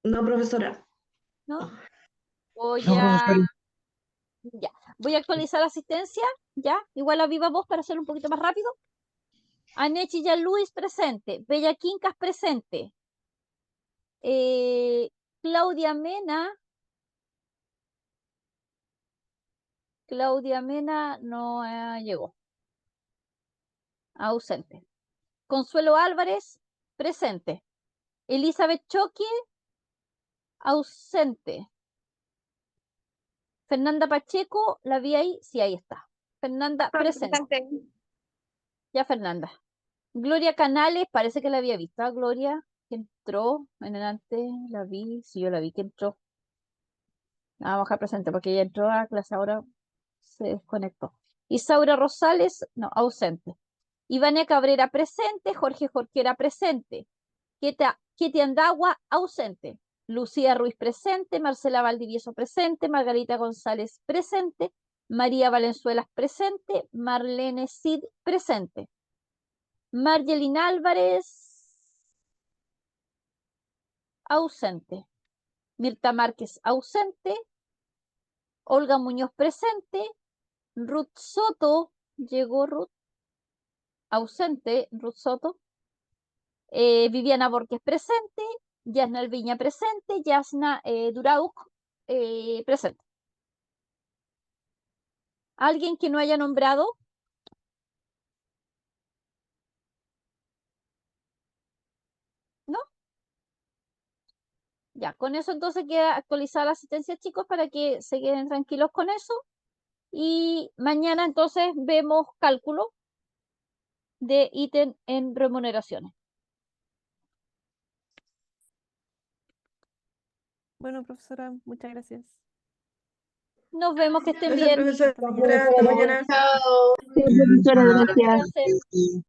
No, profesora. ¿No? Voy No, a, profesora. ya, voy a actualizar asistencia, ya, igual a viva voz para hacerlo un poquito más rápido. Anechi ya Luis presente, Bella Quincas presente, Claudia Mena no llegó, ausente. Consuelo Álvarez presente, Elizabeth Choque ausente. Fernanda Pacheco, ¿la vi ahí? Sí, ahí está. Fernanda presente. Ya, Fernanda. Gloria Canales, parece que la había visto. ¿Ah, Gloria? Que entró en adelante, la vi. Sí, yo la vi que entró. Vamos a dejar presente porque ella entró a clase, ahora se desconectó. Isaura Rosales, no, ausente. Ivania Cabrera presente, Jorge Jorquera presente. Keti Andagua ausente. Lucía Ruiz presente, Marcela Valdivieso presente, Margarita González presente, María Valenzuelas presente, Marlene Cid presente. Margelin Álvarez ausente. Mirta Márquez ausente. Olga Muñoz presente. Ruth Soto, llegó Ruth, ausente, Ruth Soto. Viviana Borges presente. Yasna Viña presente. Yasna Durauk presente. ¿Alguien que no haya nombrado? ¿No? Ya, con eso entonces queda actualizada la asistencia, chicos, para que se queden tranquilos con eso. Y mañana entonces vemos cálculo de ítem en remuneraciones. Bueno, profesora, muchas gracias. Nos vemos, que estén Gracias, bien. profesora. Hasta mañana. Hasta mañana. Chao. Sí, profesora, Chao, gracias. cuídense.